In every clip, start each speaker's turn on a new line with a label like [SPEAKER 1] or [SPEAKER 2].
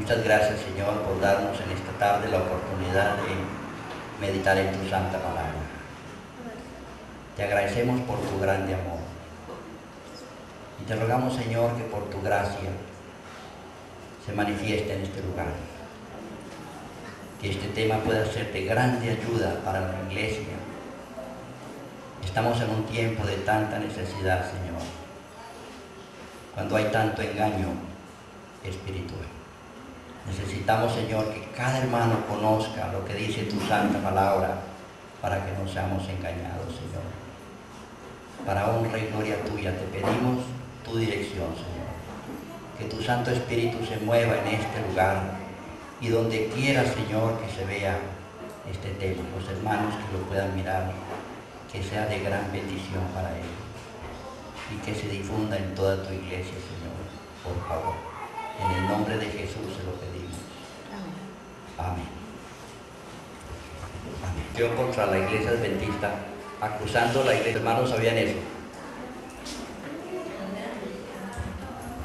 [SPEAKER 1] Muchas gracias, Señor, por darnos en esta tarde la oportunidad de meditar en tu santa palabra. Te agradecemos por tu grande amor. Y te rogamos, Señor, que por tu gracia se manifieste en este lugar. Que este tema pueda ser de grande ayuda para la iglesia. Estamos en un tiempo de tanta necesidad, Señor, cuando hay tanto engaño espiritual. Necesitamos, Señor, que cada hermano conozca lo que dice tu santa palabra para que no seamos engañados, Señor. Para honra y gloria tuya te pedimos tu dirección, Señor. Que tu Santo Espíritu se mueva en este lugar y donde quiera, Señor, que se vea este tema, los hermanos que lo puedan mirar, que sea de gran bendición para ellos y que se difunda en toda tu iglesia, Señor, por favor. En el nombre de Jesús se lo pedimos. Amén. Amén. Yo contra la iglesia adventista, acusando a la iglesia. Hermanos, ¿sabían eso?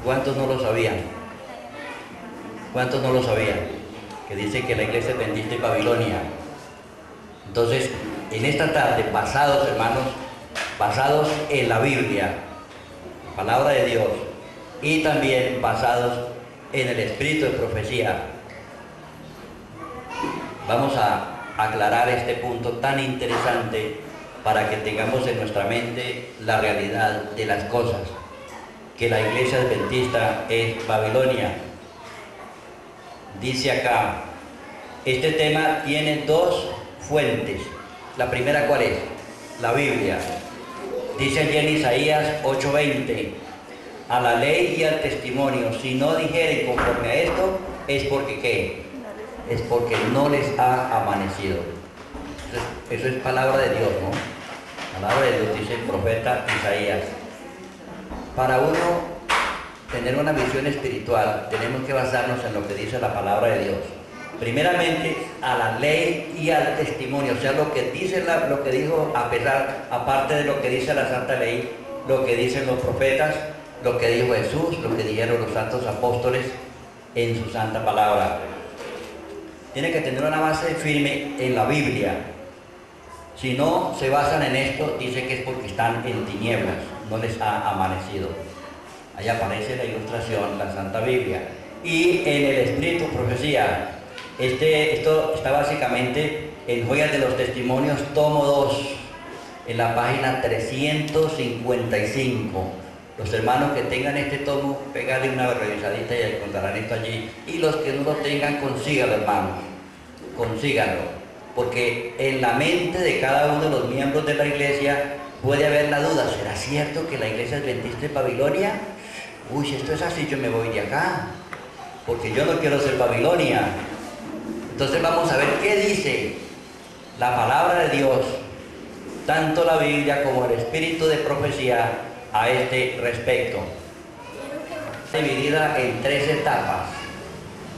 [SPEAKER 1] ¿Cuántos no lo sabían? ¿Cuántos no lo sabían? Que dice que la iglesia adventista es Babilonia. Entonces, en esta tarde, basados, hermanos, basados en la Biblia, palabra de Dios, y también basados en el espíritu de profecía, vamos a aclarar este punto tan interesante para que tengamos en nuestra mente la realidad de las cosas, que la iglesia adventista es Babilonia. Dice acá, este tema tiene dos fuentes. La primera, ¿cuál es? La Biblia. Dice allí en Isaías 8:20, a la ley y al testimonio, si no dijeren conforme a esto, es porque ¿qué? Es porque no les ha amanecido. Eso es palabra de Dios, ¿no? Palabra de Dios, dice el profeta Isaías. Para uno tener una visión espiritual, tenemos que basarnos en lo que dice la palabra de Dios. Primeramente, a la ley y al testimonio, o sea, lo que dice lo que dijo, aparte de lo que dice la Santa Ley, lo que dicen los profetas, lo que dijo Jesús, lo que dijeron los santos apóstoles en su santa palabra. Tiene que tener una base firme en la Biblia. Si no se basan en esto, dice que es porque están en tinieblas, no les ha amanecido. Ahí aparece la ilustración, la Santa Biblia. Y en el espíritu profecía, esto está básicamente en Joyas de los Testimonios, tomo 2, en la página 355. Los hermanos que tengan este tomo, pegarle una revisadita y encontrarán esto allí. Y los que no lo tengan, consíganlo, hermanos. Consíganlo. Porque en la mente de cada uno de los miembros de la iglesia puede haber la duda. ¿Será cierto que la iglesia adventista es Babilonia? Uy, si esto es así, yo me voy de acá. Porque yo no quiero ser Babilonia. Entonces vamos a ver qué dice la palabra de Dios, tanto la Biblia como el espíritu de profecía, a este respecto. Dividida en 3 etapas.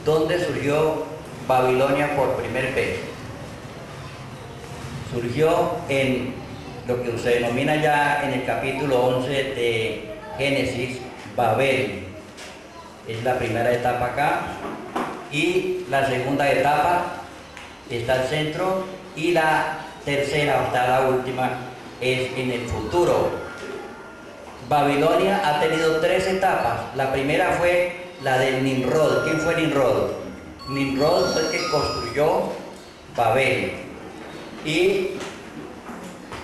[SPEAKER 1] ¿Dónde surgió Babilonia por primera vez? Surgió en lo que se denomina ya en el capítulo 11 de Génesis, Babel. Es la primera etapa acá. Y la segunda etapa está al centro. Y la tercera, hasta la última, es en el futuro. Babilonia ha tenido 3 etapas. La primera fue la de Nimrod. ¿Quién fue Nimrod? Nimrod fue el que construyó Babel. Y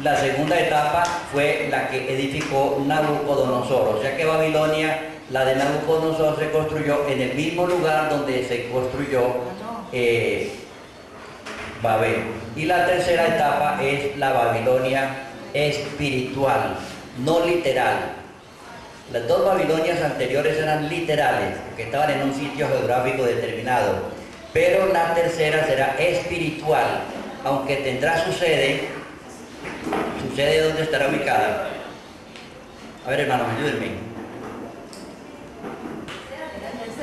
[SPEAKER 1] la segunda etapa fue la que edificó Nabucodonosor. O sea que Babilonia, la de Nabucodonosor, se construyó en el mismo lugar donde se construyó Babel. Y la tercera etapa es la Babilonia espiritual, no literal. Las 2 Babilonias anteriores eran literales, porque estaban en un sitio geográfico determinado, pero la tercera será espiritual, aunque tendrá su sede ¿dónde estará ubicada? A ver, hermanos, ayúdenme.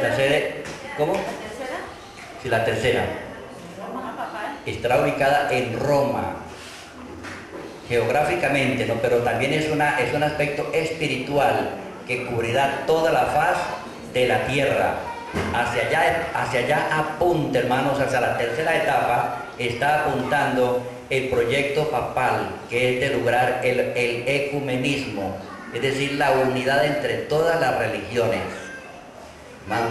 [SPEAKER 1] La sede, ¿cómo? Sí, la tercera estará ubicada en Roma, geográficamente, ¿no? Pero también es un aspecto espiritual que cubrirá toda la faz de la tierra. hacia allá apunta, hermanos, hacia la tercera etapa, está apuntando el proyecto papal, que es de lograr el ecumenismo, es decir, la unidad entre todas las religiones.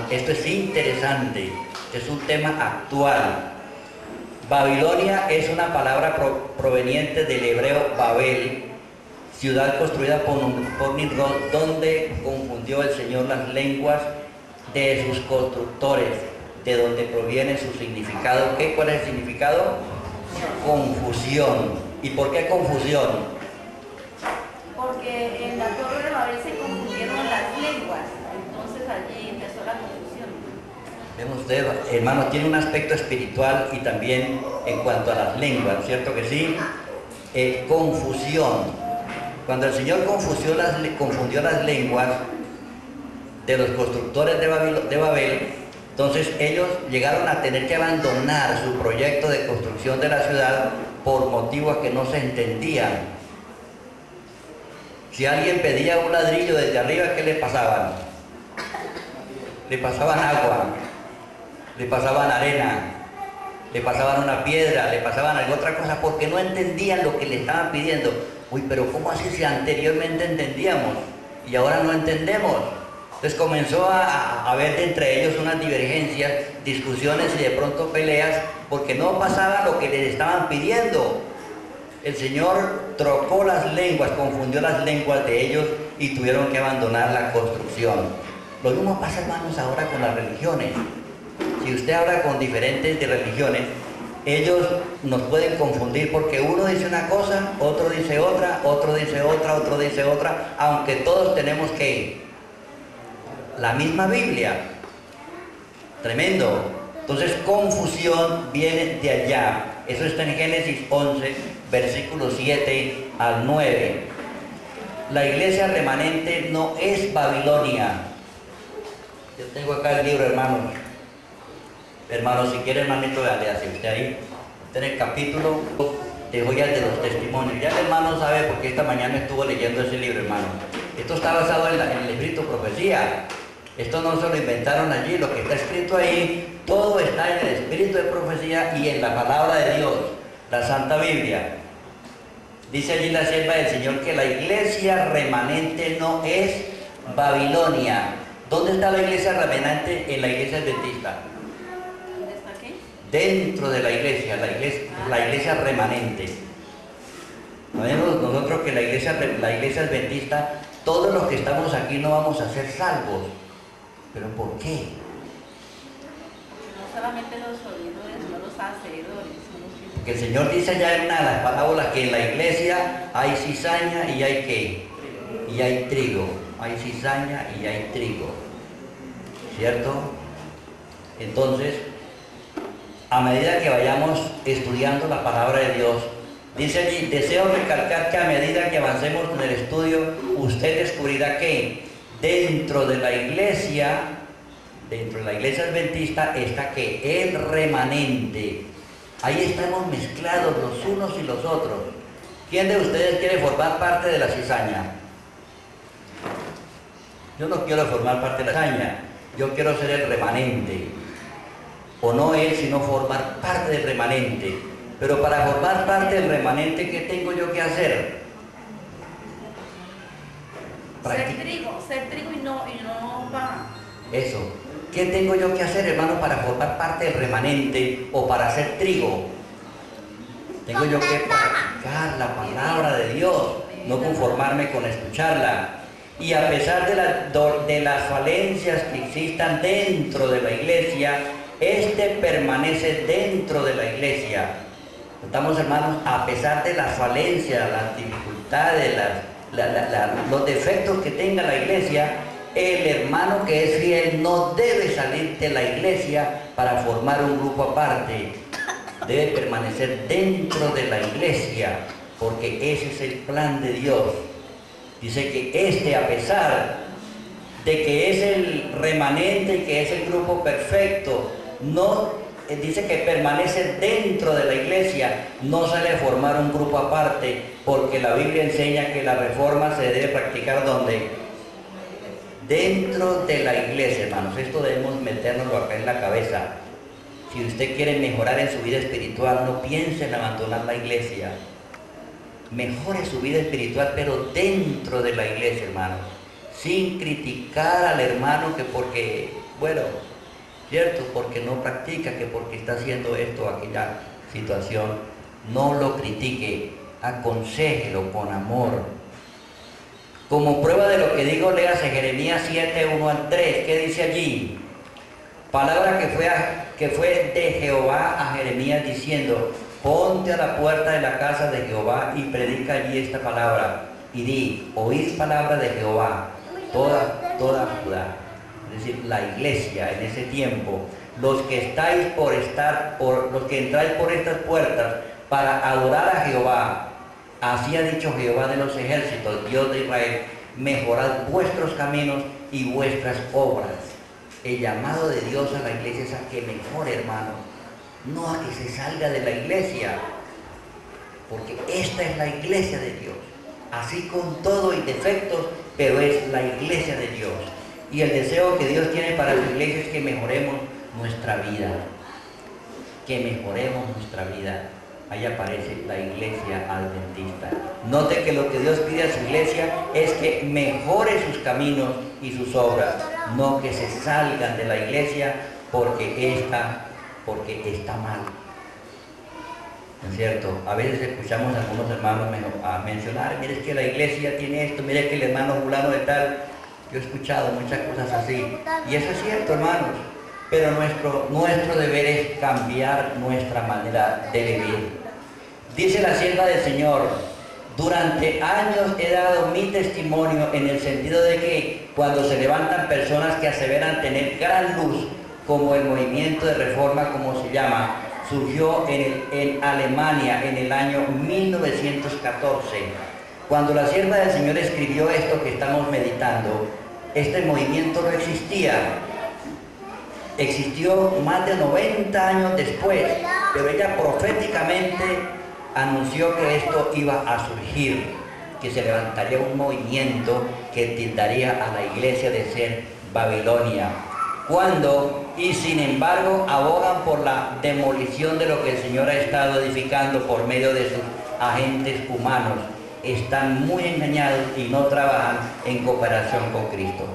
[SPEAKER 1] Esto es interesante, es un tema actual. Babilonia es una palabra proveniente del hebreo Babel, ciudad construida por Nimrod, donde confundió el Señor las lenguas de sus constructores, de donde proviene su significado. ¿Cuál es el significado? Confusión. ¿Y por qué confusión?
[SPEAKER 2] Porque en la Torre de Babel se confundieron las lenguas, entonces allí empezó la confusión.
[SPEAKER 1] Vemos usted, hermano, tiene un aspecto espiritual y también en cuanto a las lenguas, ¿cierto que sí? Confusión. Cuando el Señor confundió las lenguas de los constructores de Babel, entonces ellos llegaron a tener que abandonar su proyecto de construcción de la ciudad por motivos que no se entendían. Si alguien pedía un ladrillo desde arriba, ¿qué le pasaban? Le pasaban agua, le pasaban arena, le pasaban una piedra, le pasaban alguna otra cosa, porque no entendían lo que le estaban pidiendo. Uy, pero ¿cómo así si anteriormente entendíamos y ahora no entendemos? Entonces comenzó a haber entre ellos unas divergencias, discusiones y de pronto peleas, porque no pasaba lo que les estaban pidiendo. El Señor trocó las lenguas, confundió las lenguas de ellos y tuvieron que abandonar la construcción. Lo mismo pasa, hermanos, ahora con las religiones. Si usted habla con diferentes de religiones, ellos nos pueden confundir porque uno dice una cosa, otro dice otra, otro dice otra, otro dice otra, aunque todos tenemos que la misma Biblia. Tremendo. Entonces, confusión viene de allá. Eso está en Génesis 11, versículos 7 al 9. La iglesia remanente no es Babilonia. Yo tengo acá el libro, hermanos. Hermanos, si quiere, hermanito, le hace usted ahí. Está en el capítulo de Joyas de los Testimonios. Ya el hermano sabe porque esta mañana estuvo leyendo ese libro, hermano. Esto está basado en el escrito profecía. Esto no se lo inventaron allí, lo que está escrito ahí, todo está en el espíritu de profecía y en la palabra de Dios, la Santa Biblia. Dice allí la sierva del Señor que la iglesia remanente no es Babilonia. ¿Dónde está la iglesia remanente? En la iglesia adventista.
[SPEAKER 2] ¿Dónde está aquí?
[SPEAKER 1] Dentro de la iglesia remanente. Sabemos nosotros que la iglesia adventista, todos los que estamos aquí no vamos a ser salvos. ¿Pero por qué?
[SPEAKER 2] No solamente los oidores, sino los hacedores.
[SPEAKER 1] Porque el Señor dice ya en una de las parábolas que en la iglesia hay cizaña y hay ¿qué? Y hay trigo. Hay cizaña y hay trigo. ¿Cierto? Entonces, a medida que vayamos estudiando la palabra de Dios, dice allí, deseo recalcar que a medida que avancemos en el estudio, usted descubrirá que dentro de la iglesia adventista está que el remanente. Ahí estamos mezclados los unos y los otros. ¿Quién de ustedes quiere formar parte de la cizaña? Yo no quiero formar parte de la cizaña, yo quiero ser el remanente. O no él, sino formar parte del remanente. Pero para formar parte del remanente, ¿qué tengo yo que hacer?
[SPEAKER 2] Ser trigo y no pan.
[SPEAKER 1] Eso. ¿Qué tengo yo que hacer, hermano, para formar parte del remanente o para ser trigo? Tengo yo que practicar la palabra de Dios, no conformarme con escucharla. Y a pesar de las falencias que existan dentro de la iglesia, permanece dentro de la iglesia. Estamos, hermanos, a pesar de las falencias, las dificultades, los defectos que tenga la iglesia, el hermano que es fiel no debe salir de la iglesia para formar un grupo aparte. Debe permanecer dentro de la iglesia, porque ese es el plan de Dios. Dice que a pesar de que es el remanente y que es el grupo perfecto, dice que permanece dentro de la iglesia, no sale a formar un grupo aparte, porque la Biblia enseña que la reforma se debe practicar ¿dónde? dentro de la iglesia, hermanos. Esto debemos metérnoslo acá en la cabeza. Si usted quiere mejorar en su vida espiritual, no piense en abandonar la iglesia. Mejore su vida espiritual, pero dentro de la iglesia, hermanos. Sin criticar al hermano que porque, bueno, cierto, porque no practica, que porque está haciendo esto o aquella situación. No lo critique, aconséjelo con amor. Como prueba de lo que digo, léase Jeremías 7, 1 al 3. ¿Qué dice allí? Palabra que fue de Jehová a Jeremías diciendo: ponte a la puerta de la casa de Jehová y predica allí esta palabra. Y di: oíd palabra de Jehová, toda Judá. Es decir, la iglesia en ese tiempo, los que entráis por estas puertas para adorar a Jehová. Así ha dicho Jehová de los ejércitos, Dios de Israel: mejorad vuestros caminos y vuestras obras. El llamado de Dios a la iglesia es a que mejore, hermano, no a que se salga de la iglesia, porque esta es la iglesia de Dios, así con todo y defectos, pero es la iglesia de Dios. Y el deseo que Dios tiene para su iglesia es que mejoremos nuestra vida, que mejoremos nuestra vida. Ahí aparece la iglesia adventista. Note que lo que Dios pide a su iglesia es que mejore sus caminos y sus obras, no que se salgan de la iglesia porque está mal. ¿No es cierto? A veces escuchamos a algunos hermanos mencionar: mire, es que la iglesia tiene esto, mire que el hermano fulano de tal. Yo he escuchado muchas cosas así, y eso es cierto, hermanos. Pero nuestro deber es cambiar nuestra manera de vivir. Dice la sierva del Señor: durante años he dado mi testimonio, en el sentido de que cuando se levantan personas que aseveran tener gran luz, como el movimiento de reforma, como se llama, surgió en Alemania en el año 1914. Cuando la sierva del Señor escribió esto que estamos meditando, este movimiento no existía. Existió más de 90 años después, pero ella proféticamente anunció que esto iba a surgir, que se levantaría un movimiento que tildaría a la iglesia de ser Babilonia. Y sin embargo abogan por la demolición de lo que el Señor ha estado edificando por medio de sus agentes humanos. Están muy engañados y no trabajan en cooperación con Cristo.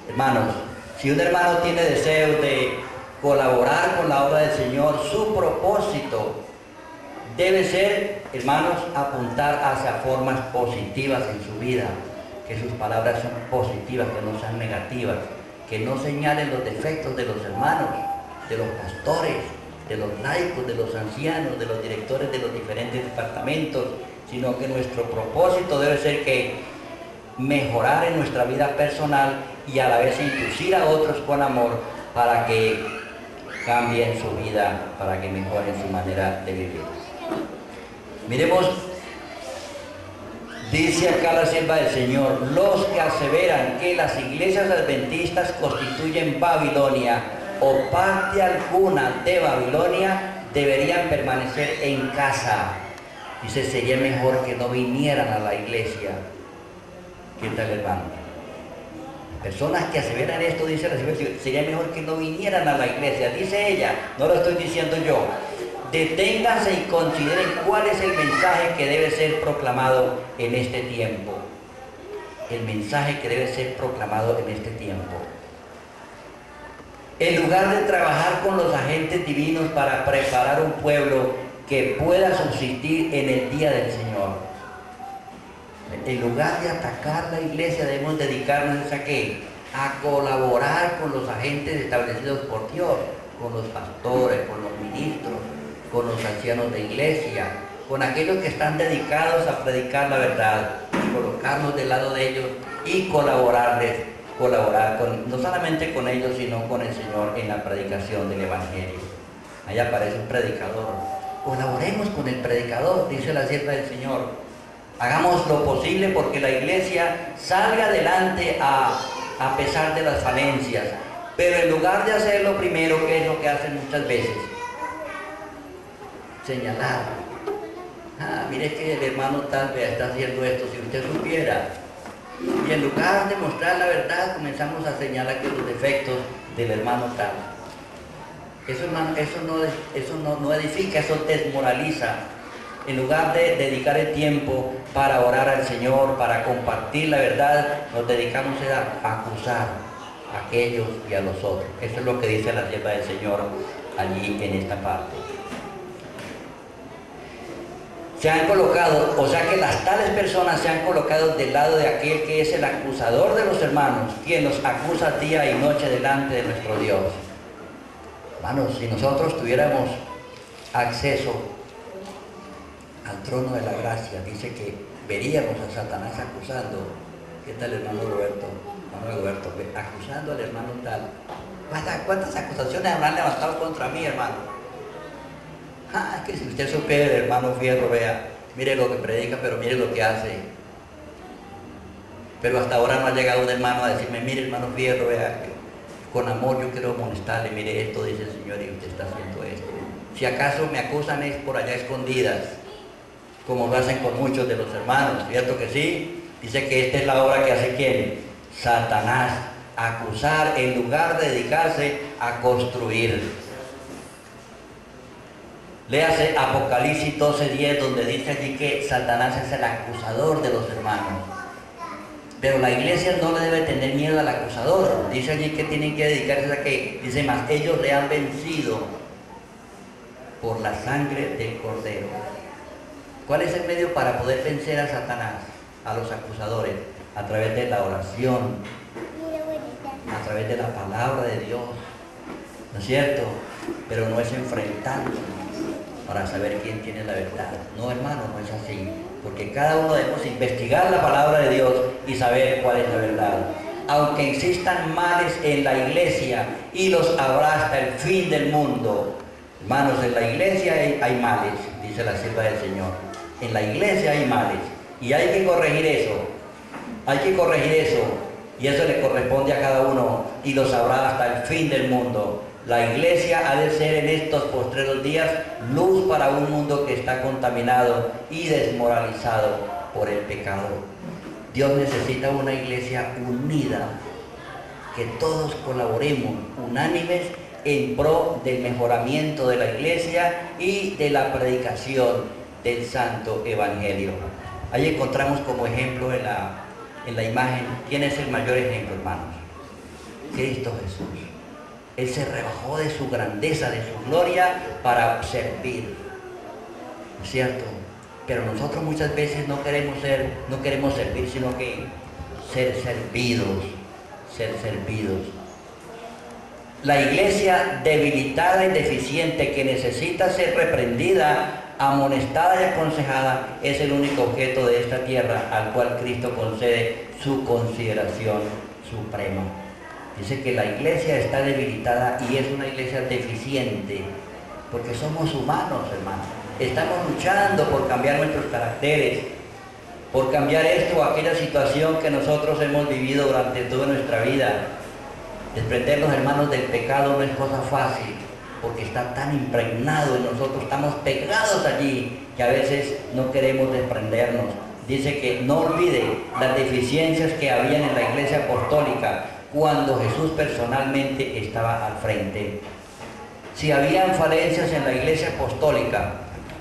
[SPEAKER 1] Hermanos, si un hermano tiene deseo de colaborar con la obra del Señor, su propósito debe ser, hermanos, apuntar hacia formas positivas en su vida, que sus palabras sean positivas, que no sean negativas, que no señalen los defectos de los hermanos, de los pastores, de los laicos, de los ancianos, de los directores de los diferentes departamentos, sino que nuestro propósito debe ser que mejorar en nuestra vida personal y a la vez inducir a otros con amor para que cambien su vida, para que mejoren su manera de vivir. Miremos, dice acá la sierva del Señor: los que aseveran que las iglesias adventistas constituyen Babilonia o parte alguna de Babilonia deberían permanecer en casa. Dice, sería mejor que no vinieran a la iglesia. ¿Qué tal, hermano? Personas que aseveran esto, dice la sierva, sería mejor que no vinieran a la iglesia. Dice ella, no lo estoy diciendo yo. Deténganse y consideren cuál es el mensaje que debe ser proclamado en este tiempo. El mensaje que debe ser proclamado en este tiempo. En lugar de trabajar con los agentes divinos para preparar un pueblo que pueda subsistir en el día del Señor, en lugar de atacar la iglesia, debemos dedicarnos a ¿qué? A colaborar con los agentes establecidos por Dios, con los pastores, con los ministros, con los ancianos de iglesia, con aquellos que están dedicados a predicar la verdad, colocarnos del lado de ellos y colaborar no solamente con ellos, sino con el Señor en la predicación del Evangelio. Ahí aparece un predicador. Colaboremos con el predicador, dice la sierva del Señor. Hagamos lo posible porque la iglesia salga adelante a pesar de las falencias. Pero en lugar de hacerlo primero, ¿qué es lo que hacen muchas veces? Señalar. Mire que el hermano tal vez está haciendo esto, si usted supiera. Y en lugar de mostrar la verdad, comenzamos a señalar que los defectos del hermano tal. Eso, hermano, eso no edifica, eso desmoraliza. En lugar de dedicar el tiempo para orar al Señor, para compartir la verdad, nos dedicamos a acusar a aquellos y a los otros. Eso es lo que dice la sierva del Señor allí en esta parte. Se han colocado, o sea que las tales personas se han colocado del lado de aquel que es el acusador de los hermanos, quien los acusa día y noche delante de nuestro Dios. Hermanos, si nosotros tuviéramos acceso al trono de la gracia, dice que veríamos a Satanás acusando. ¿Qué tal, hermano Roberto? Hermano Roberto, acusando al hermano tal. ¿Cuántas acusaciones habrán levantado contra mí, hermano? Es que si usted supiera el hermano Fierro, vea, mire lo que predica, pero mire lo que hace. Pero hasta ahora no ha llegado un hermano a decirme, mire, hermano Fierro, vea, con amor yo quiero molestarle, mire esto, dice el Señor, y usted está haciendo esto. Si acaso me acusan es por allá escondidas, como lo hacen con muchos de los hermanos, ¿cierto que sí? Dice que esta es la obra que hace ¿quién? Satanás, acusar en lugar de dedicarse a construir. Léase Apocalipsis 12:10, donde dice allí que Satanás es el acusador de los hermanos. Pero la iglesia no le debe tener miedo al acusador. Dice allí que tienen que dedicarse a que, dice más, ellos le han vencido por la sangre del Cordero. ¿Cuál es el medio para poder vencer a Satanás, a los acusadores? A través de la oración, a través de la palabra de Dios, ¿no es cierto? Pero no es enfrentarnos para saber quién tiene la verdad. No, hermano, no es así, porque cada uno debemos investigar la palabra de Dios y saber cuál es la verdad. Aunque existan males en la iglesia, y los habrá hasta el fin del mundo. Hermanos, en la iglesia hay males, dice la sierva del Señor. En la iglesia hay males, y hay que corregir eso. Hay que corregir eso, y eso le corresponde a cada uno, y lo sabrá hasta el fin del mundo. La iglesia ha de ser en estos postreros días luz para un mundo que está contaminado y desmoralizado por el pecado. Dios necesita una iglesia unida, que todos colaboremos unánimes en pro del mejoramiento de la iglesia y de la predicación del Santo Evangelio. Ahí encontramos como ejemplo en la imagen, ¿quién es el mayor ejemplo, hermanos? Cristo Jesús. Él se rebajó de su grandeza, de su gloria, para servir, ¿no es cierto? Pero nosotros muchas veces no queremos servir, sino que ser servidos. La iglesia debilitada y deficiente, que necesita ser reprendida, amonestada y aconsejada, es el único objeto de esta tierra al cual Cristo concede su consideración suprema. Dice que la iglesia está debilitada y es una iglesia deficiente, porque somos humanos, hermanos. Estamos luchando por cambiar nuestros caracteres, por cambiar esto o aquella situación que nosotros hemos vivido durante toda nuestra vida. Desprendernos, hermanos, del pecado no es cosa fácil, porque está tan impregnado en nosotros, estamos pegados allí, que a veces no queremos desprendernos. Dice que no olvide las deficiencias que habían en la iglesia apostólica, cuando Jesús personalmente estaba al frente. Si habían falencias en la iglesia apostólica,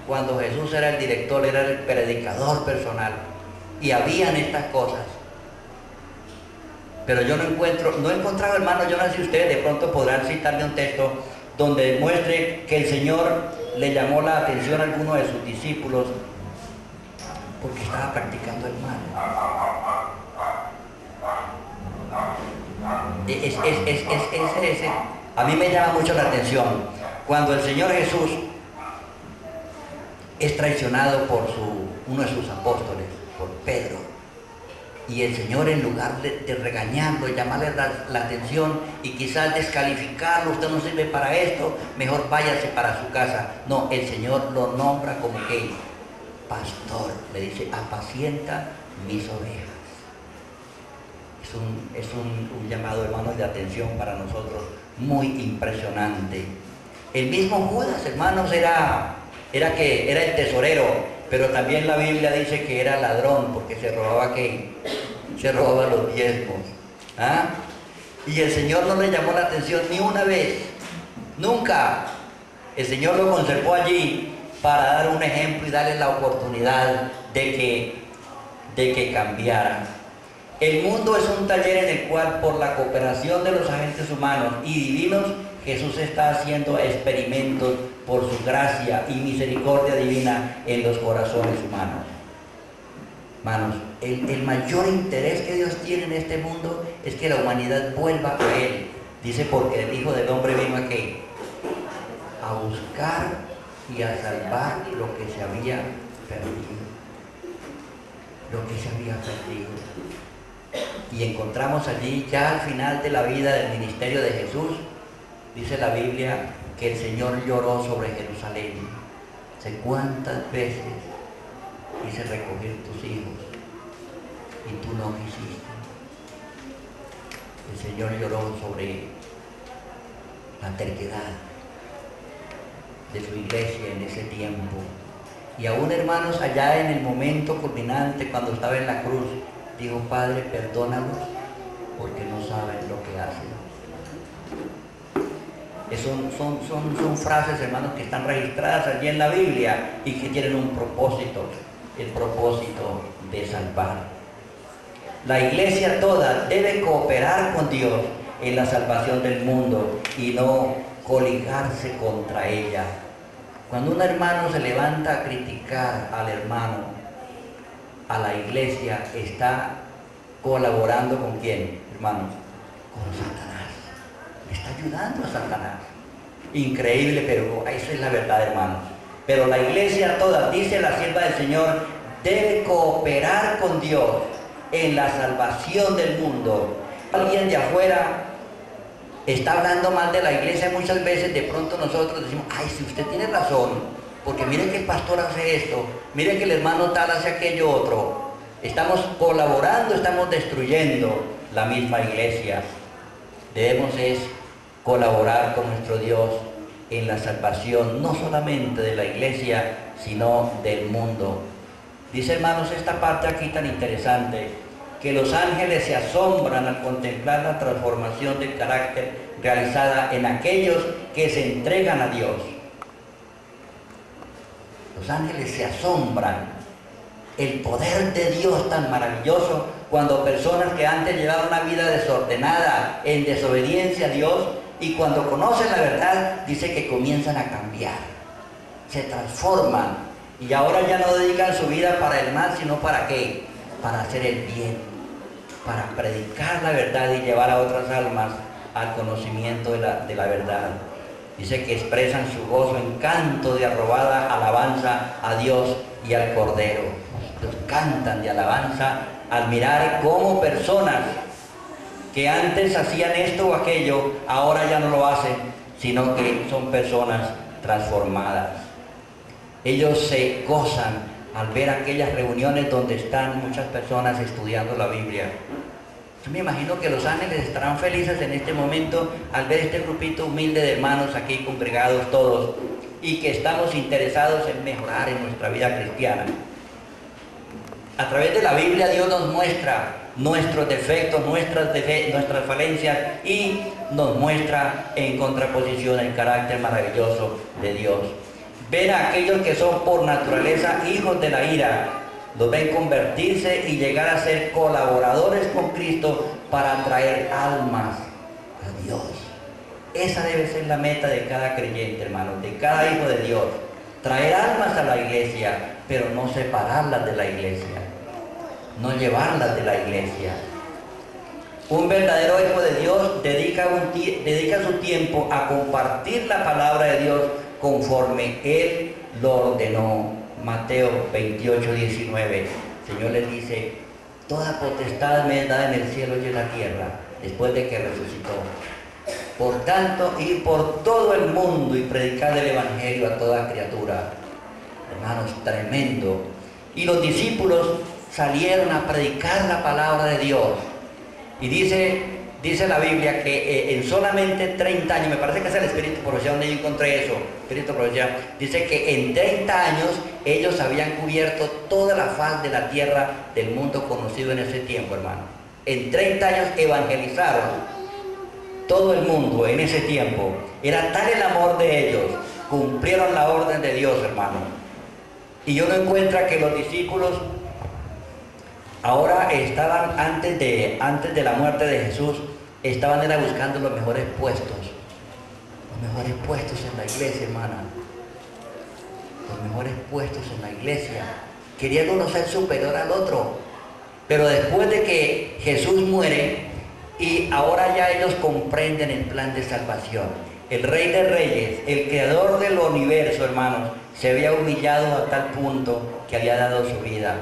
[SPEAKER 1] cuando Jesús era el director, era el predicador personal, y habían estas cosas. Pero yo no he encontrado, hermano, yo no sé si ustedes de pronto podrán citarme un texto donde demuestre que el Señor le llamó la atención a alguno de sus discípulos porque estaba practicando el mal. A mí me llama mucho la atención cuando el Señor Jesús es traicionado por uno de sus apóstoles, por Pedro, y el Señor, en lugar de regañarlo y llamarle la atención y quizás descalificarlo, usted no sirve para esto, mejor váyase para su casa. No, el Señor lo nombra como que pastor, le dice, apacienta mis ovejas. Es un llamado, hermanos, de atención para nosotros muy impresionante. El mismo Judas, hermanos, era el tesorero, pero también la Biblia dice que era ladrón, porque se robaba ¿qué? se roba los diezmos. ¿Ah? Y el Señor no le llamó la atención ni una vez, nunca. El Señor lo conservó allí para dar un ejemplo y darle la oportunidad de que cambiara. El mundo es un taller en el cual, por la cooperación de los agentes humanos y divinos, Jesús está haciendo experimentos por su gracia y misericordia divina en los corazones humanos. Hermanos, el mayor interés que Dios tiene en este mundo es que la humanidad vuelva a Él. Dice, porque el Hijo del Hombre vino a ¿qué? A buscar y a salvar lo que se había perdido. Lo que se había perdido. Y encontramos allí, ya al final de la vida del ministerio de Jesús, dice la Biblia que el Señor lloró sobre Jerusalén. Sé cuántas veces quise recoger tus hijos y tú no quisiste. El Señor lloró sobre la terquedad de su iglesia en ese tiempo. Y aún, hermanos, allá en el momento culminante, cuando estaba en la cruz, dijo: Padre, perdónalos porque no saben lo que hacen. Son frases, hermanos, que están registradas allí en la Biblia y que tienen un propósito, el propósito de salvar. La iglesia toda debe cooperar con Dios en la salvación del mundo y no coligarse contra ella. Cuando un hermano se levanta a criticar al hermano, a la iglesia, está colaborando ¿con quién, hermanos? Con Satanás. Le está ayudando a Satanás. Increíble, pero eso es la verdad, hermanos. Pero la iglesia toda, dice la sierva del Señor, debe cooperar con Dios en la salvación del mundo. Alguien de afuera está hablando mal de la iglesia muchas veces. De pronto nosotros decimos: ay, si usted tiene razón, porque mire que el pastor hace esto, mire que el hermano tal hace aquello otro. Estamos colaborando, estamos destruyendo la misma iglesia. Debemos colaborar con nuestro Dios en la salvación, no solamente de la iglesia, sino del mundo. Dice, hermanos, esta parte aquí tan interesante, que los ángeles se asombran al contemplar la transformación del carácter realizada en aquellos que se entregan a Dios. Los ángeles se asombran el poder de Dios tan maravilloso cuando personas que antes llevaban una vida desordenada, en desobediencia a Dios, y cuando conocen la verdad, dice que comienzan a cambiar, se transforman, y ahora ya no dedican su vida para el mal, sino ¿para qué? Para hacer el bien, para predicar la verdad y llevar a otras almas al conocimiento de la verdad. Dice que expresan su gozo en canto de arrobada alabanza a Dios y al Cordero. Los cantan de alabanza al mirar cómo personas que antes hacían esto o aquello, ahora ya no lo hacen, sino que son personas transformadas. Ellos se gozan al ver aquellas reuniones donde están muchas personas estudiando la Biblia. Yo me imagino que los ángeles estarán felices en este momento al ver este grupito humilde de hermanos aquí congregados todos y que estamos interesados en mejorar en nuestra vida cristiana. A través de la Biblia Dios nos muestra nuestros defectos, nuestras falencias, y nos muestra en contraposición el carácter maravilloso de Dios. Ven a aquellos que son por naturaleza hijos de la ira, los ven convertirse y llegar a ser colaboradores con Cristo para traer almas a Dios. Esa debe ser la meta de cada creyente, hermano, de cada hijo de Dios. Traer almas a la iglesia, pero no separarlas de la iglesia, no llevarlas de la iglesia. Un verdadero hijo de Dios dedica su tiempo a compartir la palabra de Dios conforme Él lo ordenó. Mateo 28, 19. El Señor les dice: toda potestad me es dada en el cielo y en la tierra, después de que resucitó. Por tanto, ir por todo el mundo y predicar el evangelio a toda criatura. Hermanos, tremendo. Y los discípulos salieron a predicar la palabra de Dios. Y dice, dice la Biblia que en solamente 30 años, me parece que es el Espíritu de Profecía donde yo encontré eso, Espíritu de Profecía, dice que en 30 años ellos habían cubierto toda la faz de la tierra del mundo conocido en ese tiempo, hermano. En 30 años evangelizaron todo el mundo en ese tiempo. Era tal el amor de ellos, cumplieron la orden de Dios, hermano. Y yo no encuentro que los discípulos ahora estaban, antes de la muerte de Jesús, estaban era buscando los mejores puestos en la iglesia, hermana, los mejores puestos en la iglesia, querían uno ser superior al otro. Pero después de que Jesús muere, y ahora ya ellos comprenden el plan de salvación, el Rey de Reyes, el Creador del universo, hermanos, se había humillado a tal punto que había dado su vida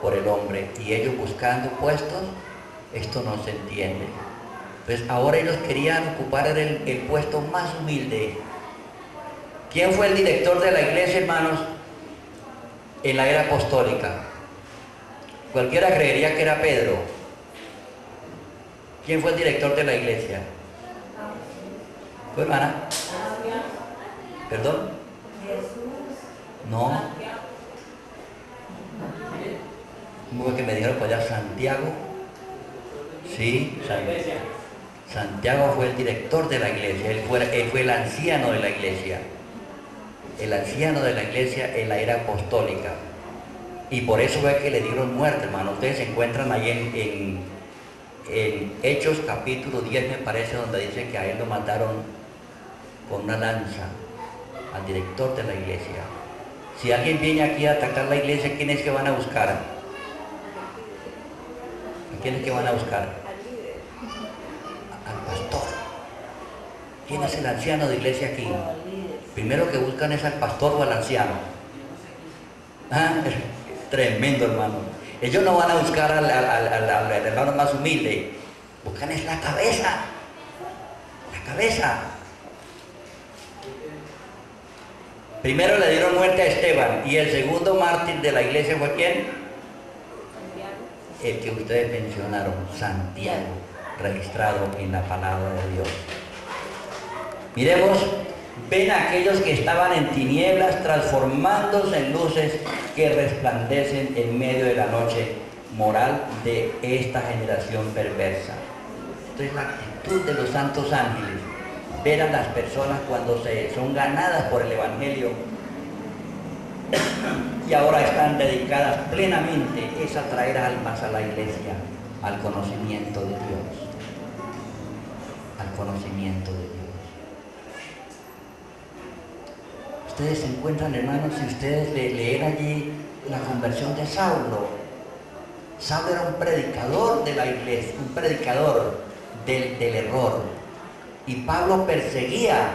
[SPEAKER 1] por el hombre, y ellos buscando puestos, esto no se entiende. Entonces ahora ellos querían ocupar el puesto más humilde. ¿Quién fue el director de la iglesia, hermanos, en la era apostólica? Cualquiera creería que era Pedro. ¿Quién fue el director de la iglesia? ¿Fue, hermana? ¿Perdón? No. ¿Cómo que me dijeron para allá? ¿Santiago? Sí, Santiago fue el director de la iglesia, él fue el anciano de la iglesia. El anciano de la iglesia en la era apostólica. Y por eso fue que le dieron muerte, hermano. Ustedes se encuentran ahí en Hechos capítulo 10, me parece, donde dice que a él lo mataron con una lanza, al director de la iglesia. Si alguien viene aquí a atacar la iglesia, ¿quién es que van a buscar? ¿A quién es que van a buscar? Al pastor. ¿Quién es el anciano de iglesia aquí? Primero que buscan es al pastor o al anciano. ¿Ah? Tremendo, hermano. Ellos no van a buscar al hermano más humilde, buscan es la cabeza. La cabeza. Primero le dieron muerte a Esteban, y el segundo mártir de la iglesia fue ¿quién? El que ustedes mencionaron, Santiago, registrado en la palabra de Dios. Miremos, ven a aquellos que estaban en tinieblas transformándose en luces que resplandecen en medio de la noche moral de esta generación perversa. Entonces la actitud de los santos ángeles, ver a las personas cuando son ganadas por el Evangelio y ahora están dedicadas plenamente, es a traer almas a la iglesia, al conocimiento de Dios, al conocimiento de Dios. Ustedes se encuentran, hermanos, si ustedes leen allí la conversión de Saulo. Saulo era un predicador de la iglesia, un predicador del error. Y Pablo perseguía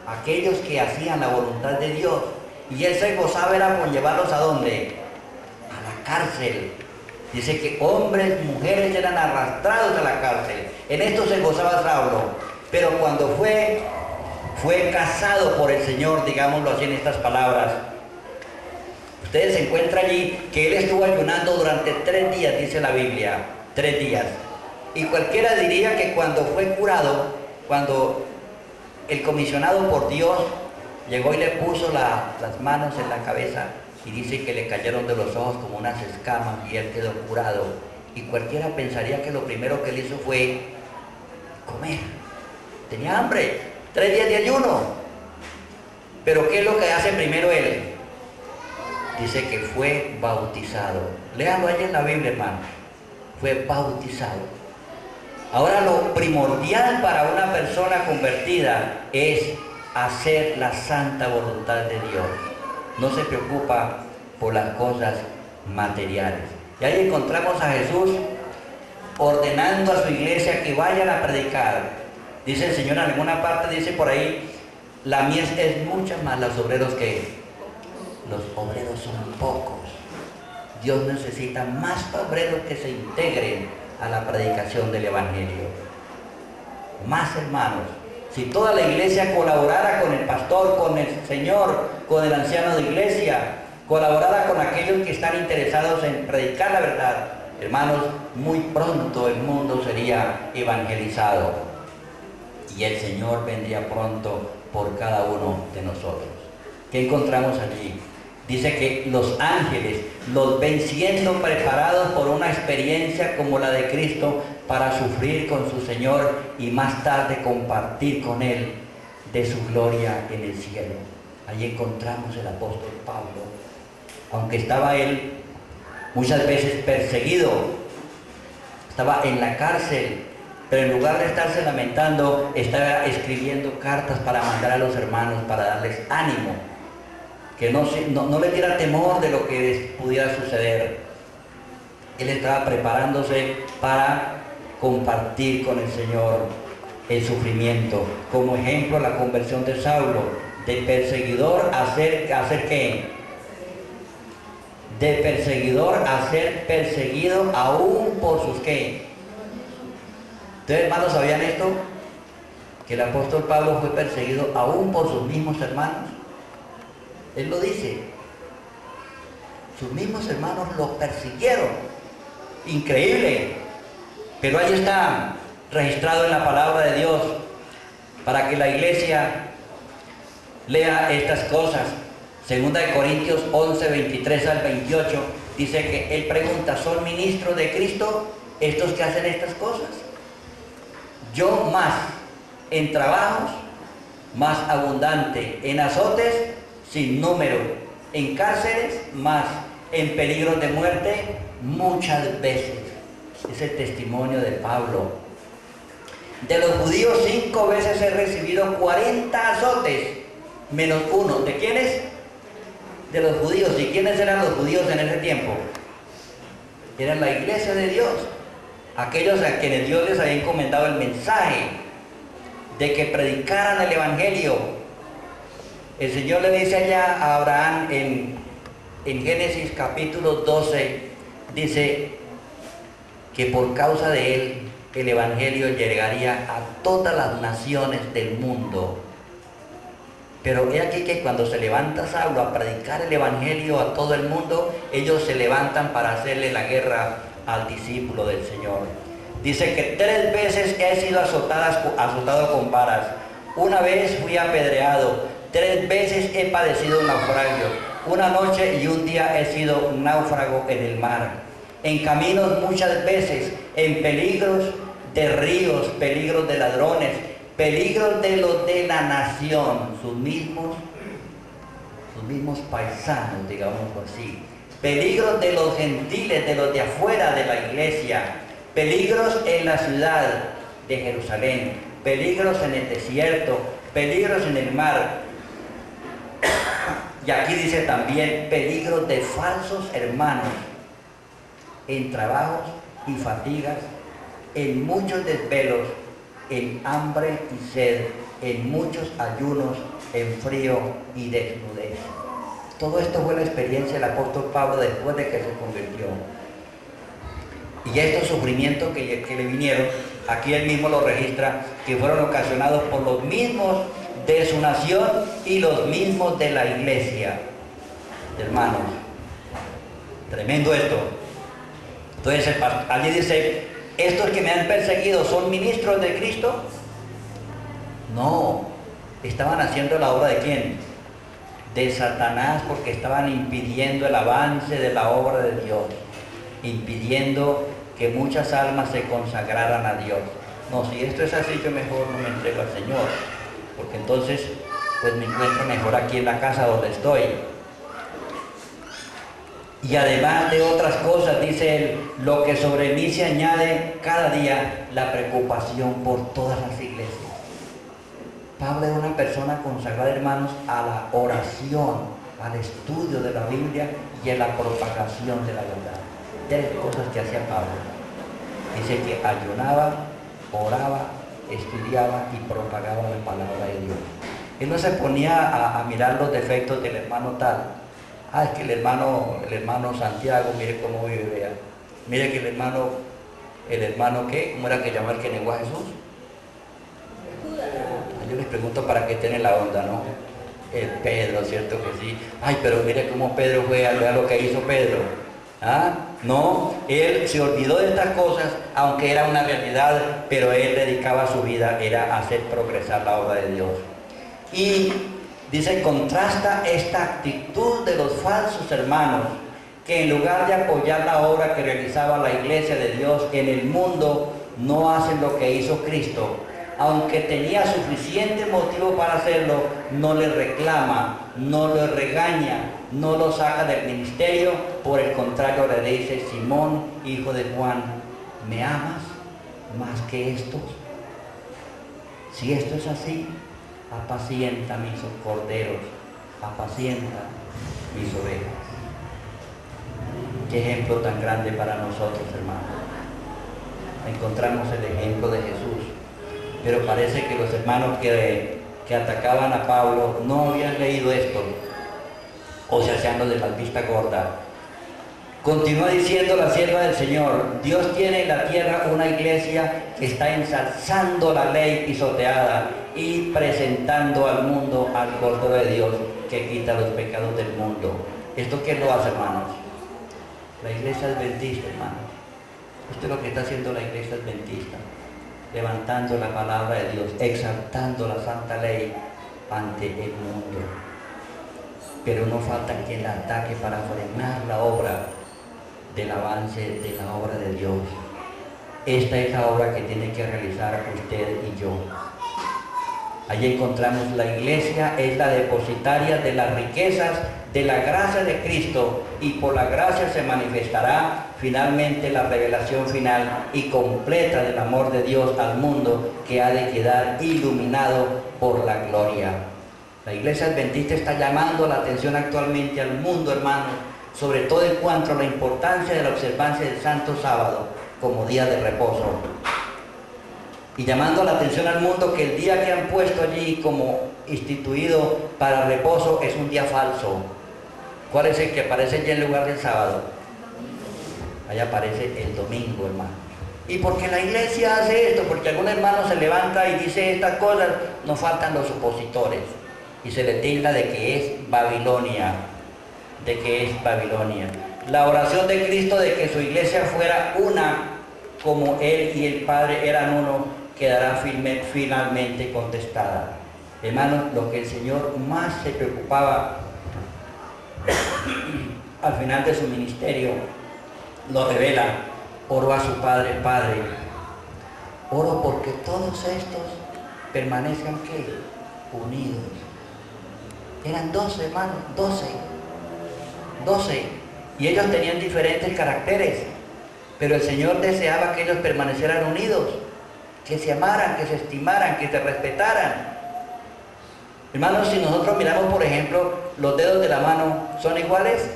[SPEAKER 1] a aquellos que hacían la voluntad de Dios. Y él se gozaba era por llevarlos ¿a dónde? A la cárcel. Dice que hombres, mujeres eran arrastrados a la cárcel. En esto se gozaba Saulo. Pero cuando fue casado por el Señor, digámoslo así en estas palabras, ustedes se encuentran allí que él estuvo ayunando durante 3 días, dice la Biblia, 3 días. Y cualquiera diría que cuando fue curado, cuando el comisionado por Dios llegó y le puso las manos en la cabeza, y dice que le cayeron de los ojos como unas escamas y él quedó curado. Y cualquiera pensaría que lo primero que él hizo fue comer. Tenía hambre, 3 días de ayuno. Pero ¿qué es lo que hace primero él? Dice que fue bautizado. Léanlo ahí en la Biblia, hermano. Fue bautizado. Ahora lo primordial para una persona convertida es hacer la santa voluntad de Dios. No se preocupa por las cosas materiales. Y ahí encontramos a Jesús ordenando a su iglesia que vayan a predicar. Dice el Señor en alguna parte, dice por ahí, la mies es mucha, más los obreros que los obreros son pocos. Dios necesita más obreros que se integren a la predicación del Evangelio. Más hermanos. Si toda la iglesia colaborara con el pastor, con el Señor, con el anciano de iglesia, colaborara con aquellos que están interesados en predicar la verdad, hermanos, muy pronto el mundo sería evangelizado y el Señor vendría pronto por cada uno de nosotros. ¿Qué encontramos allí? Dice que los ángeles los ven siendo preparados por una experiencia como la de Cristo para sufrir con su Señor y más tarde compartir con Él de su gloria en el cielo. Allí encontramos el apóstol Pablo, aunque estaba él muchas veces perseguido, estaba en la cárcel, pero en lugar de estarse lamentando, estaba escribiendo cartas para mandar a los hermanos, para darles ánimo, que no les diera temor de lo que les pudiera suceder. Él estaba preparándose para compartir con el Señor el sufrimiento. Como ejemplo, la conversión de Saulo, de perseguidor a ser ¿qué? De perseguidor a ser perseguido aún por sus ¿qué? ¿Ustedes, hermanos, sabían esto? Que el apóstol Pablo fue perseguido aún por sus mismos hermanos. Él lo dice. Sus mismos hermanos lo persiguieron. Increíble. Pero ahí está registrado en la palabra de Dios para que la iglesia lea estas cosas. Segunda de Corintios 11, 23 al 28 dice que él pregunta: ¿son ministros de Cristo estos que hacen estas cosas? Yo más en trabajos, más abundante, en azotes sin número, en cárceles más, en peligros de muerte muchas veces. Es el testimonio de Pablo. De los judíos 5 veces he recibido 40 azotes, menos uno. ¿De quiénes? De los judíos. ¿Y quiénes eran los judíos en ese tiempo? Eran la iglesia de Dios, aquellos a quienes Dios les había encomendado el mensaje de que predicaran el evangelio. El Señor le dice allá a Abraham en Génesis capítulo 12, dice que por causa de él el evangelio llegaría a todas las naciones del mundo. Pero he aquí que cuando se levanta Saulo a predicar el evangelio a todo el mundo, ellos se levantan para hacerle la guerra al discípulo del Señor. Dice que 3 veces he sido azotado con varas, 1 vez fui apedreado, 3 veces he padecido un naufragio, 1 noche y 1 día he sido náufrago en el mar, en caminos muchas veces, en peligros de ríos, peligros de ladrones, peligros de los de la nación, sus mismos paisanos, digamos así, peligros de los gentiles, de los de afuera de la iglesia, peligros en la ciudad de Jerusalén, peligros en el desierto, peligros en el mar. Y aquí dice también peligros de falsos hermanos, en trabajos y fatigas, en muchos desvelos, en hambre y sed, en muchos ayunos, en frío y desnudez. Todo esto fue la experiencia del apóstol Pablo después de que se convirtió. Y estos sufrimientos que le vinieron, aquí él mismo lo registra, que fueron ocasionados por los mismos de su nación y los mismos de la iglesia. Hermanos, tremendo esto. Entonces allí dice: ¿estos que me han perseguido son ministros de Cristo? No, estaban haciendo la obra de ¿quién? De Satanás, porque estaban impidiendo el avance de la obra de Dios, impidiendo que muchas almas se consagraran a Dios. No, si esto es así, yo mejor no me entrego al Señor, porque entonces pues me encuentro mejor aquí en la casa donde estoy. Y además de otras cosas, dice él, lo que sobre mí se añade cada día, la preocupación por todas las iglesias. Pablo era una persona consagrada, hermanos, a la oración, al estudio de la Biblia y a la propagación de la verdad. 3 cosas que hacía Pablo. Dice que ayunaba, oraba, estudiaba y propagaba la palabra de Dios. Él no se ponía a mirar los defectos del hermano tal. Es que el hermano Santiago, mire cómo vive, vea. Mire que el hermano ¿qué? ¿Cómo era que llamaba el que negó a Jesús? Yo les pregunto para que estén en la onda, ¿no? El Pedro, ¿cierto que sí? Ay, pero mire cómo Pedro fue, vea lo que hizo Pedro. No, él se olvidó de estas cosas, aunque era una realidad, pero él dedicaba su vida, era hacer progresar la obra de Dios. Y dice, contrasta esta actitud de los falsos hermanos, que en lugar de apoyar la obra que realizaba la iglesia de Dios en el mundo, no hacen lo que hizo Cristo. Aunque tenía suficiente motivo para hacerlo, no le reclama, no lo regaña, no lo saca del ministerio. Por el contrario, le dice, Simón, hijo de Juan, ¿me amas más que estos? Si esto es así, apacienta mis corderos, apacienta mis ovejas. Qué ejemplo tan grande para nosotros, hermanos. Encontramos el ejemplo de Jesús, pero parece que los hermanos que atacaban a Pablo no habían leído esto, o se hacían los de la vista gorda. Continúa diciendo la sierva del Señor, Dios tiene en la tierra una iglesia que está ensalzando la ley pisoteada y presentando al mundo al Cordero de Dios que quita los pecados del mundo. ¿Esto qué lo hace, hermanos? La iglesia adventista, hermanos. Esto es lo que está haciendo la iglesia adventista, levantando la palabra de Dios, exaltando la santa ley ante el mundo. Pero no falta quien la ataque para frenar la obra del avance de la obra de Dios. Esta es la obra que tiene que realizar usted y yo. Allí encontramos la iglesia, es la depositaria de las riquezas de la gracia de Cristo, y por la gracia se manifestará finalmente la revelación final y completa del amor de Dios al mundo, que ha de quedar iluminado por la gloria. La iglesia adventista está llamando la atención actualmente al mundo, hermanos, sobre todo en cuanto a la importancia de la observancia del Santo Sábado como día de reposo. Y llamando la atención al mundo que el día que han puesto allí como instituido para reposo es un día falso. ¿Cuál es el que aparece allí en lugar del sábado? Allá aparece el domingo, hermano. ¿Y por qué la iglesia hace esto? Porque algún hermano se levanta y dice estas cosas, no faltan los opositores. Y se le tilda de que es Babilonia, de que es Babilonia. La oración de Cristo de que su iglesia fuera una, como Él y el Padre eran uno, quedará finalmente contestada. Hermanos, lo que el Señor más se preocupaba al final de su ministerio, lo revela. Oró a su Padre: Padre, oro porque todos estos permanezcan ¿qué? Unidos. Eran 12 hermanos, 12, y ellos tenían diferentes caracteres, pero el Señor deseaba que ellos permanecieran unidos, que se amaran, que se estimaran, que se respetaran. Hermanos, si nosotros miramos, por ejemplo, los dedos de la mano, ¿son iguales?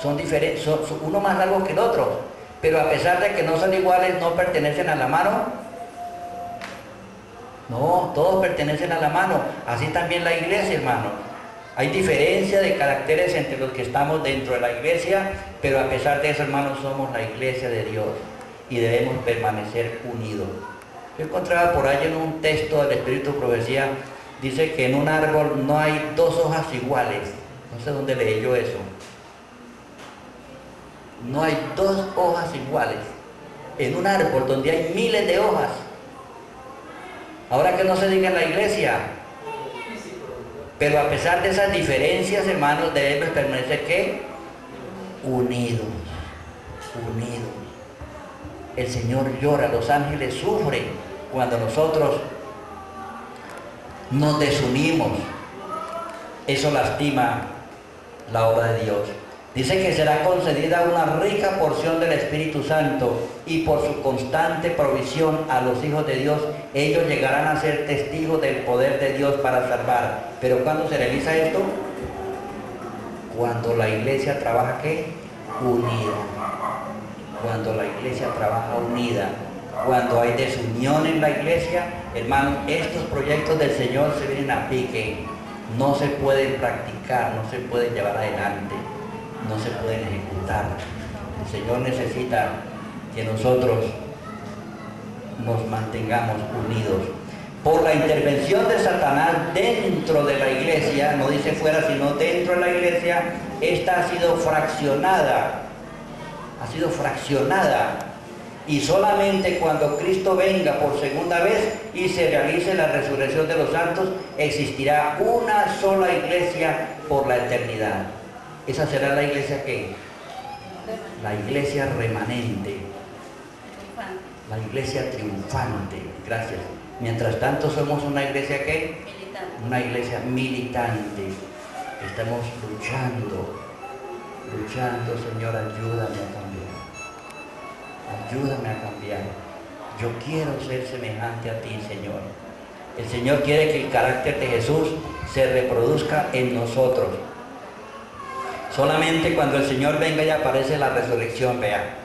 [SPEAKER 1] Son diferentes, son uno más largo que el otro, pero a pesar de que no son iguales, ¿no pertenecen a la mano? No, todos pertenecen a la mano. Así también la iglesia, hermano. Hay diferencia de caracteres entre los que estamos dentro de la iglesia, pero a pesar de eso, hermanos, somos la iglesia de Dios y debemos permanecer unidos. Yo encontraba por ahí en un texto del Espíritu de Profecía, dice que en un árbol no hay dos hojas iguales. No sé dónde leí yo eso. No hay dos hojas iguales en un árbol donde hay miles de hojas. Ahora que no se diga en la iglesia. Pero a pesar de esas diferencias, hermanos, debemos permanecer ¿qué? Unidos. Unidos. El Señor llora, los ángeles sufren cuando nosotros nos desunimos. Eso lastima la obra de Dios. Dice que será concedida una rica porción del Espíritu Santo, y por su constante provisión a los hijos de Dios, ellos llegarán a ser testigos del poder de Dios para salvar. Pero ¿cuándo se realiza esto? Cuando la iglesia trabaja ¿qué? Unida. Cuando la iglesia trabaja unida. Cuando hay desunión en la iglesia, hermanos, estos proyectos del Señor se vienen a pique. No se pueden practicar, no se pueden llevar adelante, no se pueden ejecutar. El Señor necesita que nosotros nos mantengamos unidos. Por la intervención de Satanás dentro de la iglesia, no dice fuera sino dentro de la iglesia, esta ha sido fraccionada ha sido fraccionada. Y solamente cuando Cristo venga por segunda vez y se realice la resurrección de los santos, existirá una sola iglesia por la eternidad. Esa será la iglesia ¿qué? La iglesia remanente, la iglesia triunfante. Gracias. Mientras tanto somos una iglesia ¿qué?
[SPEAKER 2] Militante.
[SPEAKER 1] Una iglesia militante. Estamos luchando, Señor, ayúdame a cambiar. Ayúdame a cambiar. Yo quiero ser semejante a ti, Señor. El Señor quiere que el carácter de Jesús se reproduzca en nosotros. Solamente cuando el Señor venga y aparece la resurrección, vea.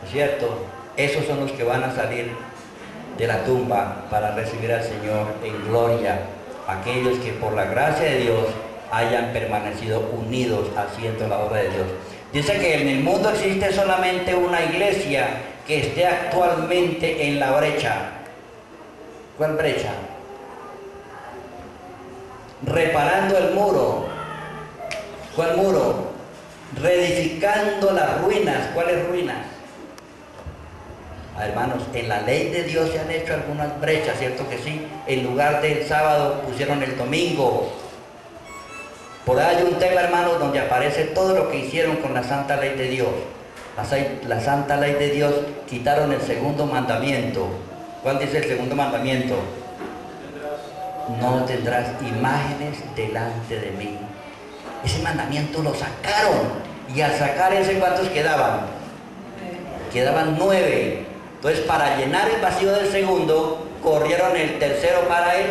[SPEAKER 1] ¿No es cierto? Esos son los que van a salir de la tumba para recibir al Señor en gloria. Aquellos que por la gracia de Dios hayan permanecido unidos haciendo la obra de Dios. Dice que en el mundo existe solamente una iglesia que esté actualmente en la brecha. ¿Cuál brecha? Reparando el muro. ¿Cuál muro? Reedificando las ruinas. ¿Cuáles ruinas? Hermanos, en la ley de Dios se han hecho algunas brechas, ¿cierto que sí? En lugar del sábado pusieron el domingo. Por ahí hay un tema, hermanos, donde aparece todo lo que hicieron con la santa ley de Dios. La santa ley de Dios quitaron el segundo mandamiento. ¿Cuál dice el segundo mandamiento? No tendrás imágenes delante de mí. Ese mandamiento lo sacaron. Y al sacar ese, ¿cuántos quedaban? Quedaban 9. Entonces, para llenar el vacío del segundo, corrieron el tercero para el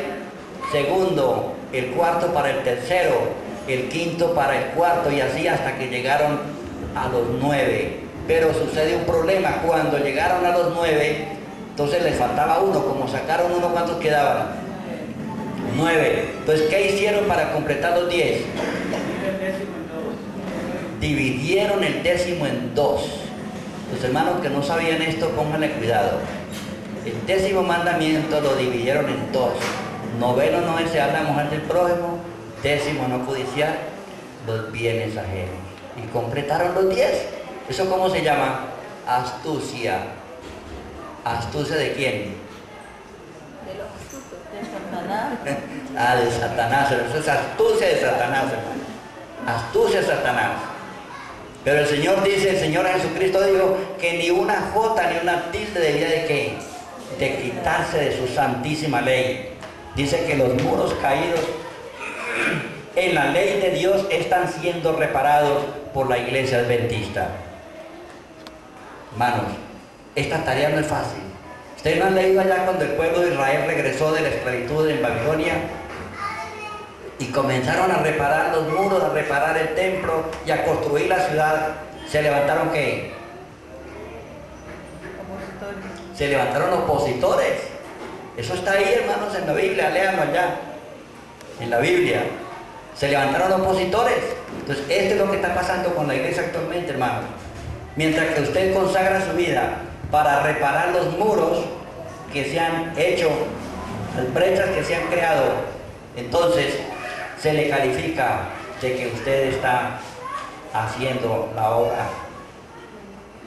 [SPEAKER 1] segundo, el cuarto para el tercero, el quinto para el cuarto, y así hasta que llegaron a los 9. Pero sucede un problema. Cuando llegaron a los 9, entonces les faltaba uno. Como sacaron uno, ¿cuántos quedaban? 9. Entonces, ¿qué hicieron para completar los 10? Dividieron el décimo en 2. Los hermanos que no sabían esto, pónganle cuidado. El décimo mandamiento lo dividieron en 2. Noveno, no desear la mujer del prójimo. Décimo, no codiciar los bienes ajenos. Y completaron los 10. ¿Eso cómo se llama? Astucia. ¿Astucia de quién?
[SPEAKER 2] De los astutos, de Satanás.
[SPEAKER 1] De Satanás. Eso es astucia de Satanás, hermano. Astucia de Satanás. Pero el Señor dice, el Señor Jesucristo dijo que ni una jota ni una tilde debía de ¿qué? De quitarse de su santísima ley. Dice que los muros caídos en la ley de Dios están siendo reparados por la iglesia adventista. Hermanos, esta tarea no es fácil. Ustedes no han leído allá cuando el pueblo de Israel regresó de la esclavitud en Babilonia y comenzaron a reparar los muros, a reparar el templo y a construir la ciudad. ¿Se levantaron qué?
[SPEAKER 2] Opositores.
[SPEAKER 1] Se levantaron opositores. Eso está ahí, hermanos, en la Biblia, léanlo allá. En la Biblia. Se levantaron opositores. Entonces, esto es lo que está pasando con la iglesia actualmente, hermanos. Mientras que usted consagra su vida para reparar los muros que se han hecho, las brechas que se han creado, entonces se le califica de que usted está haciendo la obra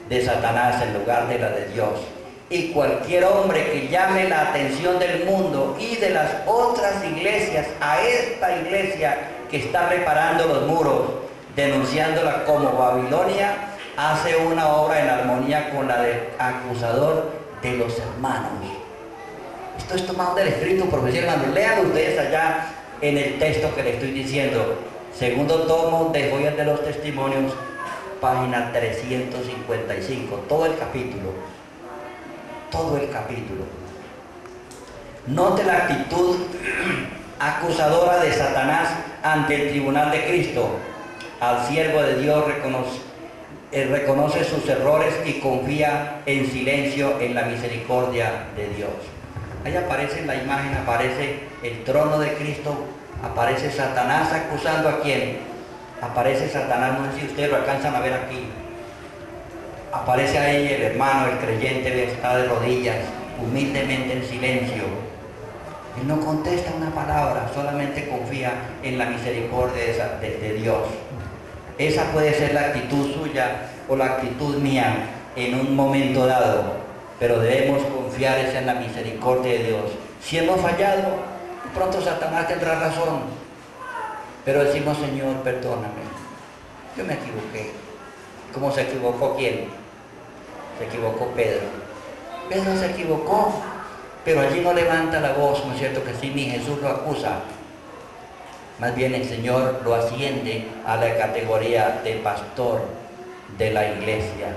[SPEAKER 1] de Satanás en lugar de la de Dios. Y cualquier hombre que llame la atención del mundo y de las otras iglesias a esta iglesia que está reparando los muros, denunciándola como Babilonia, hace una obra en armonía con la del acusador de los hermanos. Esto es tomado del Espíritu Profecía, hermanos. Lean ustedes allá en el texto que le estoy diciendo. Segundo tomo de Joyas de los Testimonios, página 355. Todo el capítulo. Todo el capítulo. Note la actitud acusadora de Satanás ante el tribunal de Cristo. Al siervo de Dios reconoce sus errores y confía en silencio en la misericordia de Dios. Ahí aparece en la imagen, aparece el trono de Cristo, aparece Satanás acusando a quién. Aparece Satanás, no sé si ustedes lo alcanzan a ver aquí. Aparece ahí el hermano, el creyente, está de rodillas, humildemente en silencio. Él no contesta una palabra, solamente confía en la misericordia de Dios. Esa puede ser la actitud suya o la actitud mía en un momento dado, pero debemos confiar en la misericordia de Dios. Si hemos fallado, de pronto Satanás tendrá razón, pero decimos: Señor, perdóname, yo me equivoqué. ¿Cómo se equivocó quién? Se equivocó Pedro. Pedro se equivocó, pero allí no levanta la voz, ¿no es cierto que sí? Ni Jesús lo acusa. Más bien el Señor lo asciende a la categoría de pastor de la iglesia.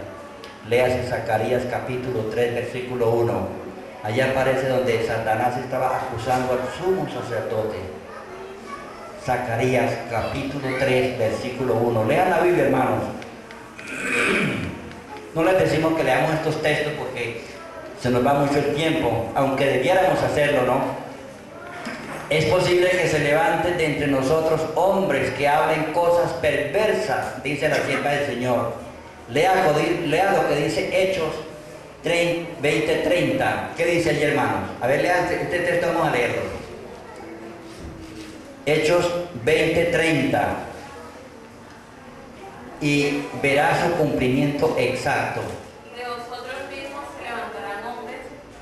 [SPEAKER 1] Léase Zacarías capítulo 3, versículo 1. Allá aparece donde Satanás estaba acusando al sumo sacerdote. Zacarías capítulo 3, versículo 1. Lean la Biblia, hermanos. No les decimos que leamos estos textos porque se nos va mucho el tiempo, aunque debiéramos hacerlo, ¿no? Es posible que se levanten de entre nosotros hombres que hablen cosas perversas, dice la sierva del Señor. Lea lo que dice Hechos 20:30. ¿Qué dice allí, hermanos? A ver, lean este texto, vamos a leerlo. Hechos 20:30. Y verá su cumplimiento exacto.
[SPEAKER 3] Y de vosotros mismos se levantarán hombres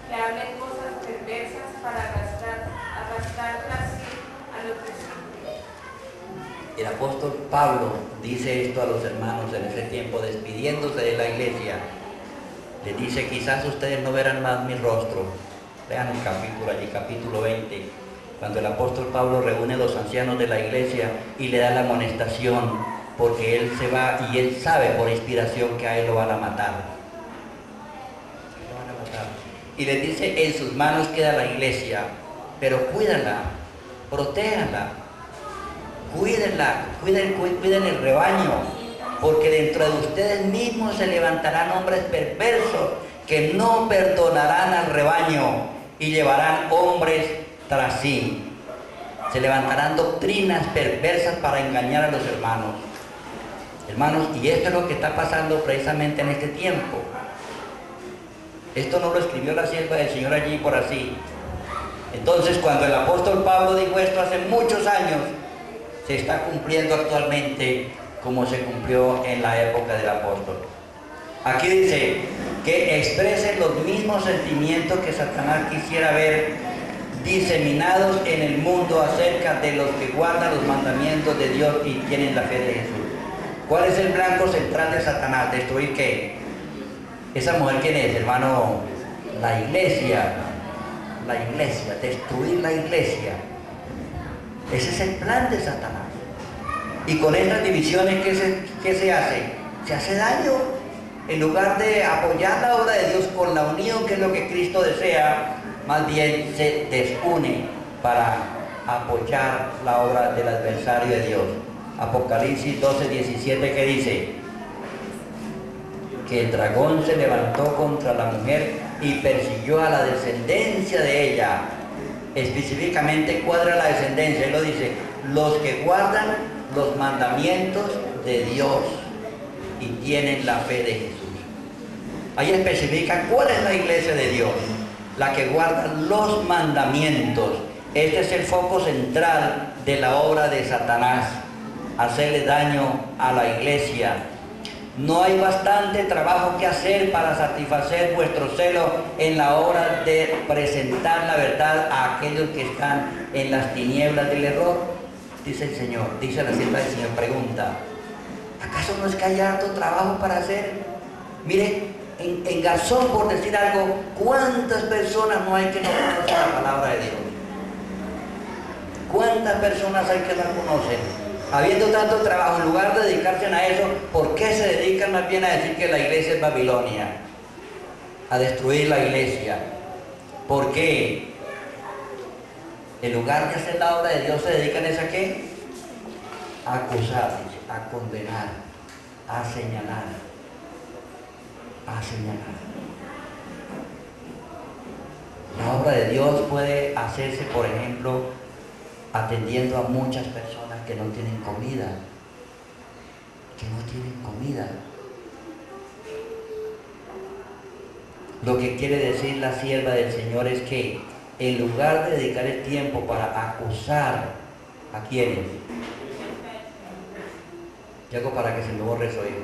[SPEAKER 3] que hablen cosas perversas para arrastrar tras sí a los discípulos.
[SPEAKER 1] El apóstol Pablo dice esto a los hermanos en ese tiempo, despidiéndose de la iglesia. Les dice: quizás ustedes no verán más mi rostro. Vean el capítulo allí, capítulo 20, cuando el apóstol Pablo reúne a los ancianos de la iglesia y le da la amonestación, porque él se va y él sabe por inspiración que a él lo van a matar. Lo van a matar. Y les dice: en sus manos queda la iglesia, pero cuídenla, protéjanla, cuiden el rebaño, porque dentro de ustedes mismos se levantarán hombres perversos que no perdonarán al rebaño y llevarán hombres tras sí. Se levantarán doctrinas perversas para engañar a los hermanos. Hermanos, y esto es lo que está pasando precisamente en este tiempo. Esto no lo escribió la sierva del Señor allí por así. Entonces, cuando el apóstol Pablo dijo esto hace muchos años, se está cumpliendo actualmente como se cumplió en la época del apóstol. Aquí dice que expresen los mismos sentimientos que Satanás quisiera ver diseminados en el mundo acerca de los que guardan los mandamientos de Dios y tienen la fe de Jesús. ¿Cuál es el blanco central de Satanás? ¿Destruir qué? ¿Esa mujer quién es, hermano? La iglesia. La iglesia, destruir la iglesia. Ese es el plan de Satanás. Y con estas divisiones, ¿qué se hace? Se hace daño. En lugar de apoyar la obra de Dios con la unión, que es lo que Cristo desea, más bien se desune para apoyar la obra del adversario de Dios. Apocalipsis 12:17, que dice que el dragón se levantó contra la mujer y persiguió a la descendencia de ella. Específicamente cuadra la descendencia, él lo dice: los que guardan los mandamientos de Dios y tienen la fe de Jesús. Ahí especifica cuál es la iglesia de Dios: la que guarda los mandamientos. Este es el foco central de la obra de Satanás, hacerle daño a la iglesia. No hay bastante trabajo que hacer para satisfacer vuestro celo en la obra de presentar la verdad a aquellos que están en las tinieblas del error. Dice el Señor, dice la sierva del Señor, pregunta: ¿acaso no es que hay harto trabajo para hacer? Mire, en Garzón, por decir algo, ¿cuántas personas no hay que no conocen la palabra de Dios? ¿Cuántas personas hay que no conocen? Habiendo tanto trabajo, en lugar de dedicarse a eso, ¿por qué se dedican más bien a decir que la iglesia es Babilonia? A destruir la iglesia. ¿Por qué? En lugar de hacer la obra de Dios, se dedican a qué? A acusar, a condenar, a señalar. A señalar. La obra de Dios puede hacerse, por ejemplo, atendiendo a muchas personas que no tienen comida, Lo que quiere decir la sierva del Señor es que en lugar de dedicar el tiempo para acusar a quienes, yo hago para que se me borre eso, hijo.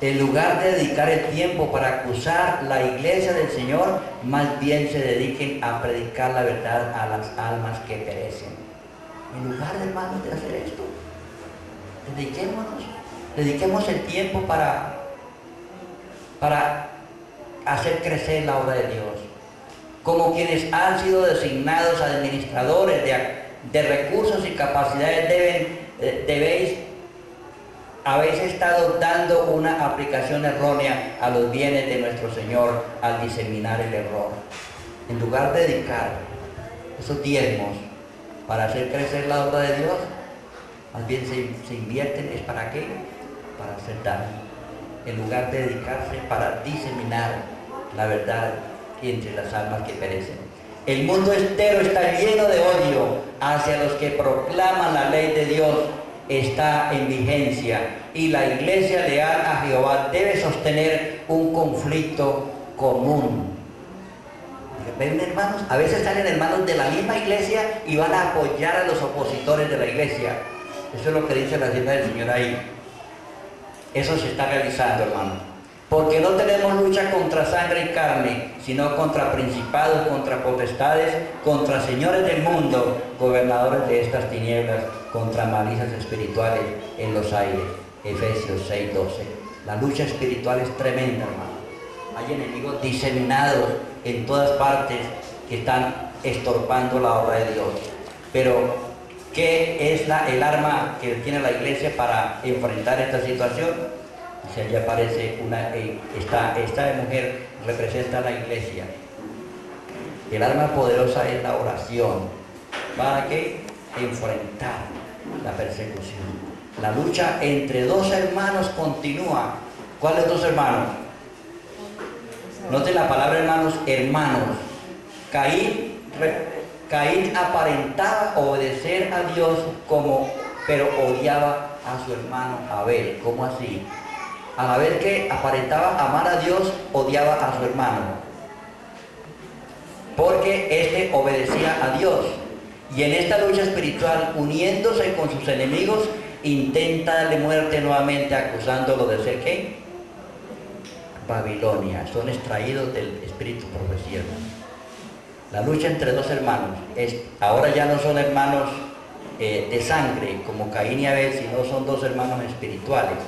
[SPEAKER 1] En lugar de dedicar el tiempo para acusar la iglesia del Señor, más bien se dediquen a predicar la verdad a las almas que perecen. En lugar, hermanos, de hacer esto, dediquemos el tiempo para hacer crecer la obra de Dios. Como quienes han sido designados administradores de recursos y capacidades, habéis estado dando una aplicación errónea a los bienes de nuestro Señor al diseminar el error. En lugar de dedicar esos diezmos para hacer crecer la obra de Dios, más bien se invierten, ¿es para qué? Para hacer daño. En lugar de dedicarse para diseminar la verdad entre las almas que perecen. El mundo entero está lleno de odio hacia los que proclaman la ley de Dios. Está en vigencia y la iglesia leal a Jehová debe sostener un conflicto común. ¿Ven, hermanos? A veces salen hermanos de la misma iglesia y van a apoyar a los opositores de la iglesia. Eso es lo que dice la Biblia del Señor ahí. Eso se está realizando, hermanos. Porque no tenemos lucha contra sangre y carne, sino contra principados, contra potestades, contra señores del mundo, gobernadores de estas tinieblas, contra malicias espirituales en los aires. Efesios 6:12. La lucha espiritual es tremenda, hermano. Hay enemigos diseminados en todas partes que están estorpando la obra de Dios. Pero, ¿qué es el arma que tiene la iglesia para enfrentar esta situación? Si allí aparece esta mujer representa a la iglesia. El arma poderosa es la oración. ¿Para qué? Enfrentar la persecución. La lucha entre dos hermanos continúa. ¿Cuáles dos hermanos? Noten la palabra hermanos, hermanos. Caín aparentaba obedecer a Dios pero odiaba a su hermano Abel. ¿Cómo así? A Abel, que aparentaba amar a Dios, odiaba a su hermano, porque éste obedecía a Dios. Y en esta lucha espiritual, uniéndose con sus enemigos, intenta darle muerte nuevamente, acusándolo de ser ¿qué? Babilonia. Son extraídos del espíritu profecía. La lucha entre dos hermanos ahora ya no son hermanos de sangre como Caín y Abel, sino son dos hermanos espirituales.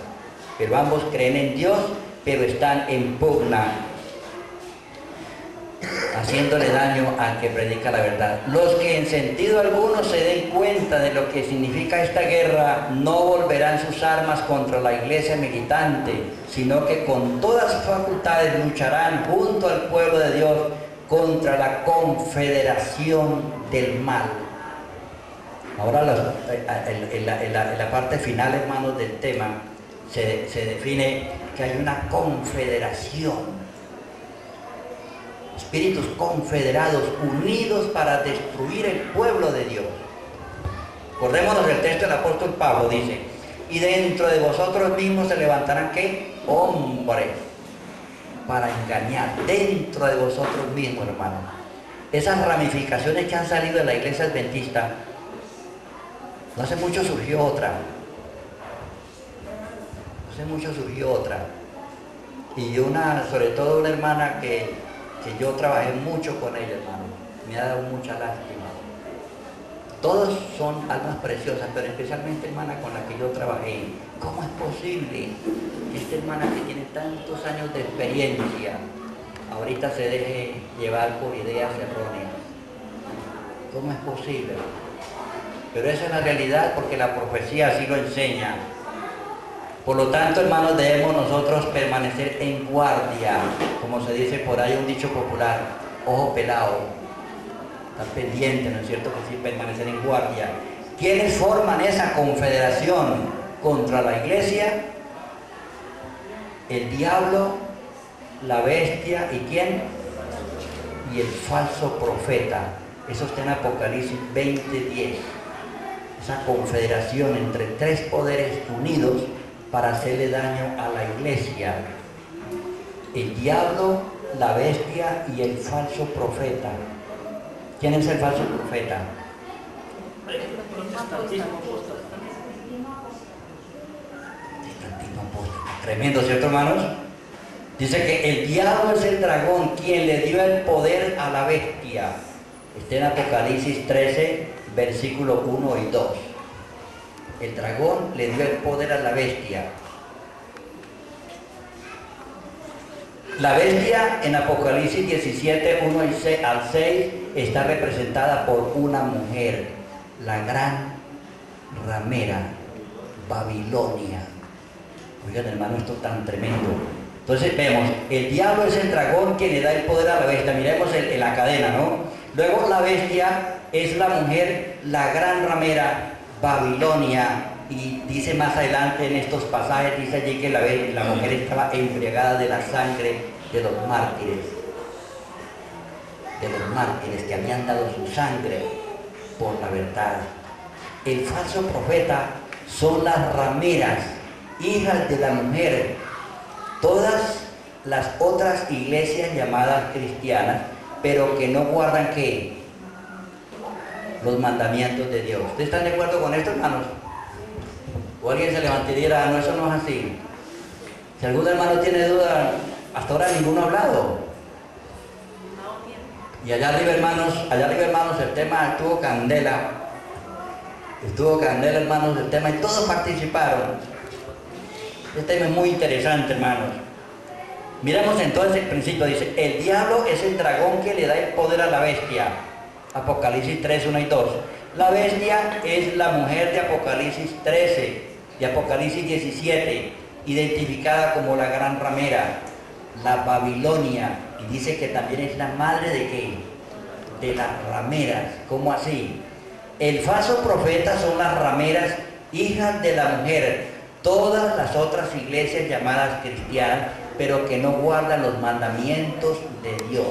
[SPEAKER 1] Pero ambos creen en Dios, pero están en pugna, haciéndole daño al que predica la verdad. Los que en sentido alguno se den cuenta de lo que significa esta guerra, no volverán sus armas contra la iglesia militante, sino que con todas sus facultades lucharán junto al pueblo de Dios contra la confederación del mal. Ahora en la parte final, hermanos, del tema, se define que hay una confederación, espíritus confederados, unidos para destruir el pueblo de Dios. Acordémonos del texto del apóstol Pablo, dice, y dentro de vosotros mismos se levantarán ¿qué? Hombres para engañar, dentro de vosotros mismos, hermanos. Esas ramificaciones que han salido de la iglesia adventista, no hace mucho surgió otra. Y sobre todo una hermana que yo trabajé mucho con ella, hermano, me ha dado mucha lástima. Todos son almas preciosas, pero especialmente hermana con la que yo trabajé. ¿Cómo es posible que esta hermana que tiene tantos años de experiencia ahorita se deje llevar por ideas erróneas? ¿Cómo es posible? Pero esa es la realidad, porque la profecía así lo enseña. Por lo tanto, hermanos, debemos nosotros permanecer en guardia, como se dice por ahí un dicho popular, ojo pelado, estar pendiente, ¿no es cierto? Que sí, permanecer en guardia. ¿Quiénes forman esa confederación contra la iglesia? El diablo, la bestia, ¿y quién? Y el falso profeta. Eso está en Apocalipsis 20:10. Esa confederación entre tres poderes unidos para hacerle daño a la iglesia. El diablo, la bestia y el falso profeta. ¿Quién es el falso profeta? Protestantismo apóstata. Tremendo, ¿cierto, hermanos? Dice que el diablo es el dragón quien le dio el poder a la bestia. Está en Apocalipsis 13, versículo 1 y 2. El dragón le dio el poder a la bestia. La bestia en Apocalipsis 17, 1 al 6 está representada por una mujer, la gran ramera, Babilonia. Oigan, hermano, esto es tan tremendo. Entonces vemos, el diablo es el dragón quien le da el poder a la bestia. Miremos en la cadena, ¿no? Luego la bestia es la mujer, la gran ramera, Babilonia. Y dice más adelante en estos pasajes, dice allí que la mujer estaba embriagada de la sangre de los mártires que habían dado su sangre por la verdad. El falso profeta son las rameras, hijas de la mujer. Todas las otras iglesias llamadas cristianas, pero que no guardan ¿qué? Los mandamientos de Dios. ¿Ustedes están de acuerdo con esto, hermanos? O alguien se levanta y dirá, no, eso no es así. Si algún hermano tiene duda, hasta ahora ninguno ha hablado. Y allá arriba, hermanos, el tema estuvo candela. Hermanos, el tema, y todos participaron. Este tema es muy interesante, hermanos. Miremos entonces el principio. Dice, el diablo es el dragón que le da el poder a la bestia. Apocalipsis 3, 1 y 2. La bestia es la mujer de Apocalipsis 13, de Apocalipsis 17, identificada como la gran ramera, la Babilonia. Y dice que también es la madre de ¿qué? De las rameras. ¿Cómo así? El falso profeta son las rameras, hijas de la mujer. Todas las otras iglesias llamadas cristianas, pero que no guardan los mandamientos de Dios.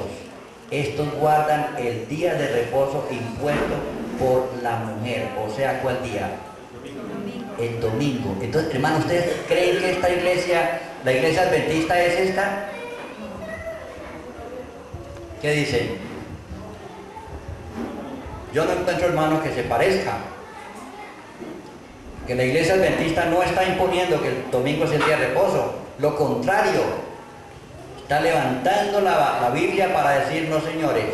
[SPEAKER 1] Estos guardan el día de reposo impuesto por la mujer. O sea, ¿cuál día? El domingo. Entonces, hermanos, ¿ustedes creen que esta iglesia, la iglesia adventista, es esta? ¿Qué dicen? Yo no encuentro, hermanos, que se parezca. Que la iglesia adventista no está imponiendo que el domingo es el día de reposo. Lo contrario, está levantando la Biblia para decir, no, señores,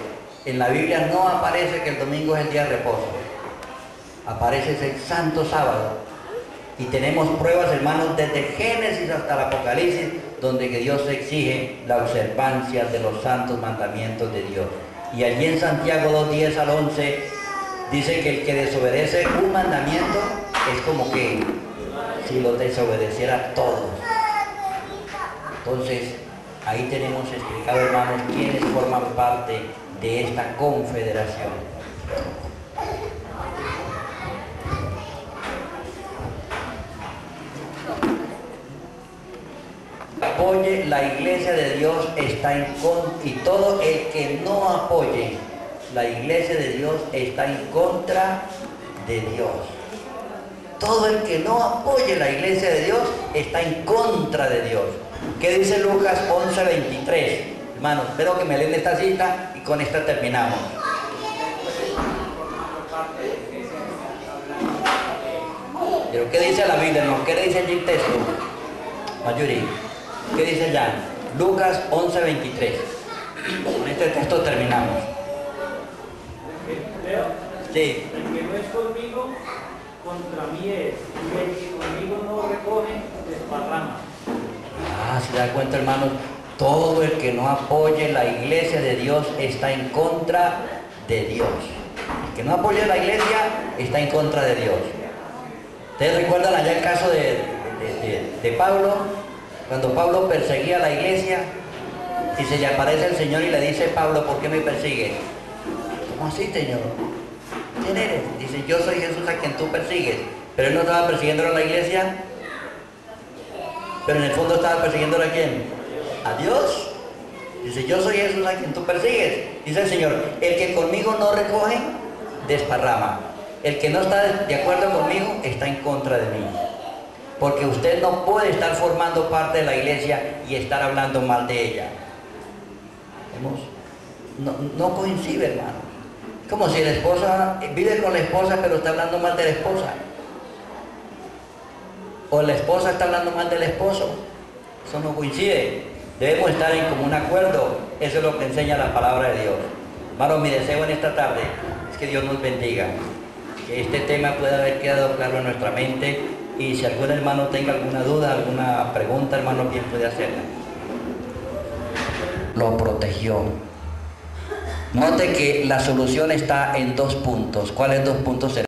[SPEAKER 1] en la Biblia no aparece que el domingo es el día de reposo. Aparece ese santo sábado. Y tenemos pruebas, hermanos, desde Génesis hasta el Apocalipsis, donde que Dios exige la observancia de los santos mandamientos de Dios. Y allí en Santiago 2, 10 al 11, dice que el que desobedece un mandamiento es como que si lo desobedeciera todos. Entonces, ahí tenemos explicado, hermanos, quiénes forman parte de esta confederación. Apoye la iglesia de Dios está en contra, y todo el que no apoye la iglesia de Dios está en contra de Dios. Todo el que no apoye la iglesia de Dios está en contra de Dios. ¿Qué dice Lucas 11, 23? Hermanos, espero que me leen esta cita y con esta terminamos. Pero ¿qué dice la Biblia, hermano? ¿Qué le dice allí el texto? Mayuri, ¿qué dice allá? Lucas 11, 23. Con este texto terminamos. Sí.
[SPEAKER 4] El que no es conmigo, contra mí es. Y el que conmigo no recoge, desparrama.
[SPEAKER 1] Se da cuenta, hermanos, todo el que no apoye la iglesia de Dios está en contra de Dios. El que no apoye la iglesia está en contra de Dios. ¿Ustedes recuerdan allá el caso de Pablo? Cuando Pablo perseguía a la iglesia y se le aparece el Señor y le dice, Pablo, ¿por qué me persigues? ¿Cómo así, Señor? ¿Quién eres? Dice, yo soy Jesús a quien tú persigues. Pero él no estaba persiguiendo a la iglesia. Pero en el fondo estaba persiguiendo a quién? A Dios. Dice, yo soy Jesús a quien tú persigues. Dice el Señor, el que conmigo no recoge, desparrama. El que no está de acuerdo conmigo, está en contra de mí. Porque usted no puede estar formando parte de la iglesia y estar hablando mal de ella. ¿Vemos? No coincide, hermano. Como si la esposa vive con la esposa, pero está hablando mal de la esposa. O la esposa está hablando mal del esposo. Eso no coincide. Debemos estar en común acuerdo. Eso es lo que enseña la palabra de Dios. Hermanos, mi deseo en esta tarde es que Dios nos bendiga, que este tema pueda haber quedado claro en nuestra mente, y si algún hermano tenga alguna duda, alguna pregunta, hermano, bien puede hacerla. Lo protegió. Note que la solución está en 2 puntos. ¿Cuáles 2 puntos serán?